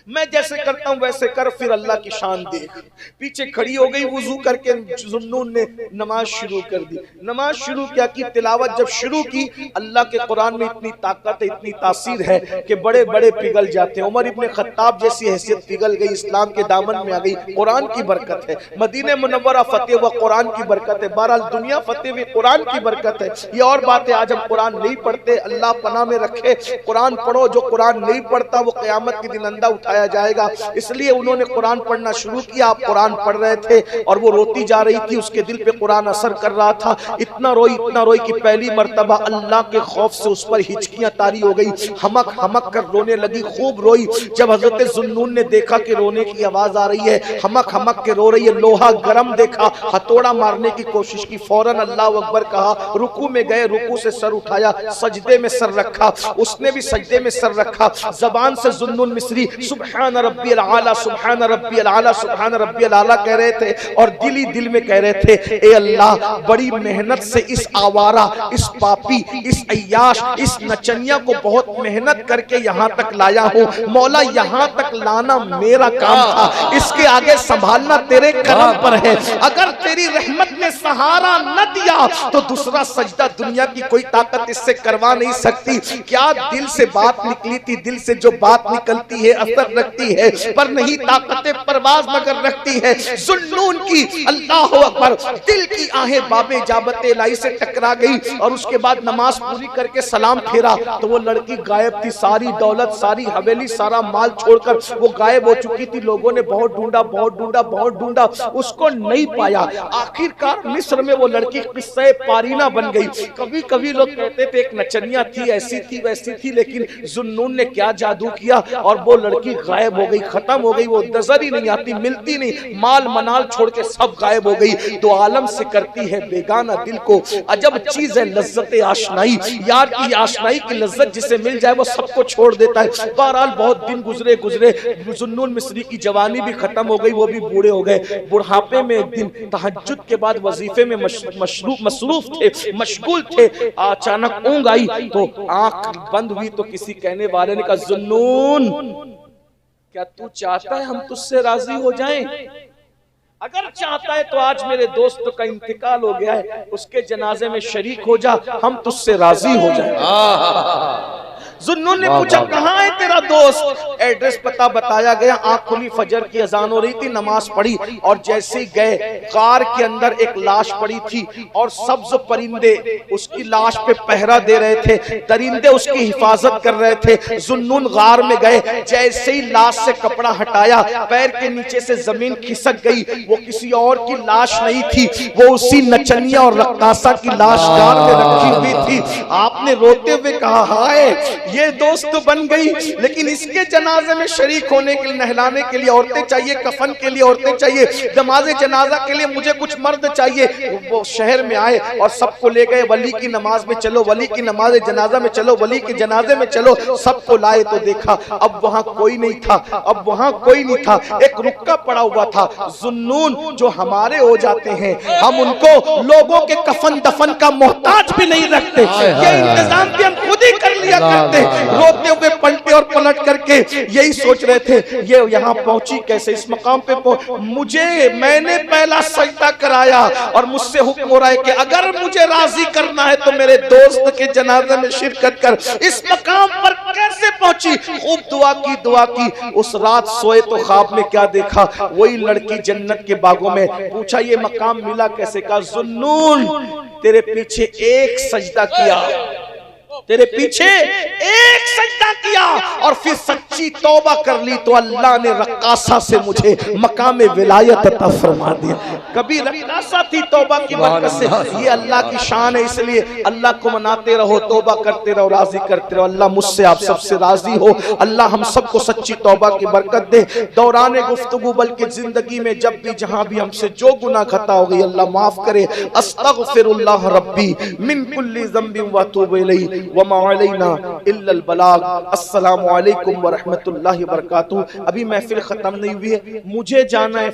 میں جیسے کرتا ہوں ویسے کر، پھر اللہ کی شان دیکھ۔ پیچھے کھڑی ہو گئی، وضو کر کے ذوالنون نے نماز شروع کر دی۔ نماز شروع کیا کی، تلاوت جب شروع کی، اللہ کے قرآن میں اتنی طاقت ہے، اتنی تاثیر ہے کہ بڑے بڑے پگھل جاتے ہیں۔ عمر ابن خطاب جیسی حیثیت پگھل گئی، اسلام کے دامن میں آ گئی۔ قرآن کی برکت ہے، مدینہ منورہ فتح ہوا قرآن کی برکت ہے، بہرحال دنیا فتح ہوئی قرآن کی برکت ہے۔ یہ اور بات ہے، آج ہم قرآن نہیں پڑھتے، اللہ پناہ میں رکھے۔ قرآن پڑھو، جو قرآن نہیں پڑھتا وہ قیامت کے دن اندھا اٹھایا جائے گا. اس لیے انہوں نے قرآن پڑھنا شروع کیا. آپ قرآن پڑھ رہے تھے اور وہ روتی جا رہی تھی, اس کے دل پہ قرآن اثر کر رہا تھا. اتنا روئی کہ پہلی مرتبہ اللہ کے خوف سے اس پر ہچکیاں طاری ہو گئی, ہمک ہمک کر رونے لگی. خوب روئی. جب حضرت ذوالنون نے دیکھا کہ رونے کی آواز آ رہی ہے, ہمک ہمک کے رو رہی ہے, لوہا گرم دیکھا, ہتھوڑا مارنے کی کوشش کی, فوراً اللہ اکبر کہا, رکوع میں گئے, رکوع سے سر اٹھایا, سجدے میں سر رکھا. اس نے بھی سجدے میں سر رکھا. زبان سے ذوالنون مصری سبحان ربی العالی سبحان ربی العالی سبحان ربی العالی کہہ رہے تھے, اور دل ہی دل میں کہہ رہے تھے, اے اللہ بڑی محنت سے اس آوارہ, اس پاپی, اس عیاش, اس نچنیا کو بہت محنت کر کے یہاں تک لایا ہوں. مولا یہاں تک لانا میرا کام تھا, اس کے آگے سنبھالنا تیرے کرم پر ہے. اگر تیری رحمت نے سہارا نہ دیا تو دوسرا سجدہ دنیا کی کوئی طاقت اس سے کروا نہیں سکتی. کیا دل سے بات نکلی تھی, دل سے جو بات نکلتی ہے اثر رکھتی ہے, پر نہیں طاقت پرواز مگر رکھتی ہے. ذوالنون کی اللہ اکبر دل کی آہیں باب اجابت الہی سے ٹکرا گئی, اور اس کے بعد نماز پوری کر کے سلام پھیرا تو وہ لڑکی غائب تھی. ساری دولت, ساری حویلی, سارا مال چھوڑ کر وہ غائب ہو چکی تھی. لوگوں نے بہت ڈھونڈا, بہت ڈھونڈا, بہت ڈھونڈا, اس کو نہیں پایا. آخر کار مصر میں وہ لڑکی قصہ پارینہ بن گئی. کبھی کبھی لوگ کہتے تھے ایک نچنیا تھی, ایسی تھی ویسی تھی, لیکن ذوالنون نے کیا جادو کیا اور وہ لڑکی غائب ہو گئی, ختم ہو گئی. وہ نظر ہی نہیں آتی, ملتی نہیں, مال منال چھوڑ کے سب غائب ہو گئی. دو عالم سے کرتی ہے بیگانہ دل کو. عجب چیز ہے لذت آشنائی, یار کی آشنائی کی لذت جسے مل جائے وہ سب کو چھوڑ دیتا ہے. بہرحال بہت دن گزرے, ذوالنون مصری کی جوانی بھی ختم ہو گئی, وہ بھی بوڑھے ہو گئے. بڑھاپے میں ایک دن تہجد کے بعد وظیفے میں مصروف تھے, مشغول تھے. اچانک اونگ آئی تو آنکھ بند ہوئی تو کسی کہنے والے نے کہا, ذوالنون کیا تو چاہتا ہے ہم تجھ سے راضی ہو جائیں؟ اگر چاہتا ہے تو آج میرے دوست کا انتقال ہو گیا ہے, اس کے جنازے میں شریک ہو جا, ہم تجھ سے راضی ہو جائیں. ذوالنون نے پوچھا کہاں ہے تیرا دوست؟ ایڈریس پتہ بتایا گیا. آنکھ کھلی, فجر کی اذان ہو رہی تھی, نماز پڑھی اور جیسے ہی گئے, غار کے اندر ایک لاش پڑی تھی اور سبز پرندے اس کی لاش پہ پہرا دے رہے تھے, درندے اس کی حفاظت کر رہے تھے. ذوالنون غار میں گئے, جیسے ہی لاش سے کپڑا ہٹایا, پیر کے نیچے سے زمین کھسک گئی. وہ کسی اور کی لاش نہیں تھی, وہ اسی نچنیا اور رقاصہ کی لاش غار میں رکھی ہوئی تھی. آپ نے روتے ہوئے کہا, ہائے یہ دوست بن گئی, لیکن اس کے جنازے میں شریک ہونے کے لیے, نہلانے کے لیے عورتیں چاہیے, کفن کے لیے عورتیں چاہیے, نماز جنازہ کے لیے مجھے کچھ مرد چاہیے. وہ شہر میں آئے اور سب کو لے گئے, ولی کی نماز میں چلو, ولی کی نماز جنازہ میں چلو, ولی کے جنازے میں چلو. سب کو لائے تو دیکھا اب وہاں کوئی نہیں تھا, اب وہاں کوئی نہیں تھا. ایک رکا پڑا ہوا تھا. ذوالنون جو ہمارے ہو جاتے ہیں, ہم ان کو لوگوں کے کفن دفن کا محتاج بھی نہیں رکھتے, یہ انتظام بھی ہم خود ہی کر لیا کرتے. روتے ہوئے پلٹے اور پلٹ کر کے یہی سوچ رہے تھے, یہ یہاں پہنچی کیسے, اس مقام پہ میں نے پہلا سجدہ کرایا اور مجھ سے حکم ہو رہا ہے کہ اگر مجھے راضی کرنا ہے تو میرے دوست کے جنازے میں شرکت کر. اس مقام پر کیسے پہنچی؟ خوب دعا کی. اس رات سوئے تو خواب میں کیا دیکھا, وہی لڑکی جنت کے باغوں میں. پوچھا یہ مقام ملا کیسے؟ کہا ذوالنون تیرے پیچھے ایک سجدہ کیا, تیرے پیچھے ایک سجدہ کیا اور پھر سچی توبہ کر لی تو اللہ نے رقاصہ سے مجھے مقام ولایت عطا فرما دیا. کبھی رقاصہ تھی, توبہ کی برکت سے. یہ اللہ کی شان ہے, اس لیے اللہ کو مناتے رہو, توبہ کرتے رہو, راضی کرتے رہو. اللہ مجھ سے آپ سب سے راضی ہو. اللہ ہم سب کو سچی توبہ کی برکت دے. دوران گفتگو بلکہ زندگی میں جب بھی جہاں بھی ہم سے جو گناہ خطا ہو گئی اللہ معاف کرے. استغفر اللہ ربی من کل ذنب واتوب الیہ وما علینا الا البلاغ. السلام علیکم ورحمۃ اللہ وبرکاتہ. ابھی محفل ختم نہیں ہوئی ہے, مجھے جانا ہے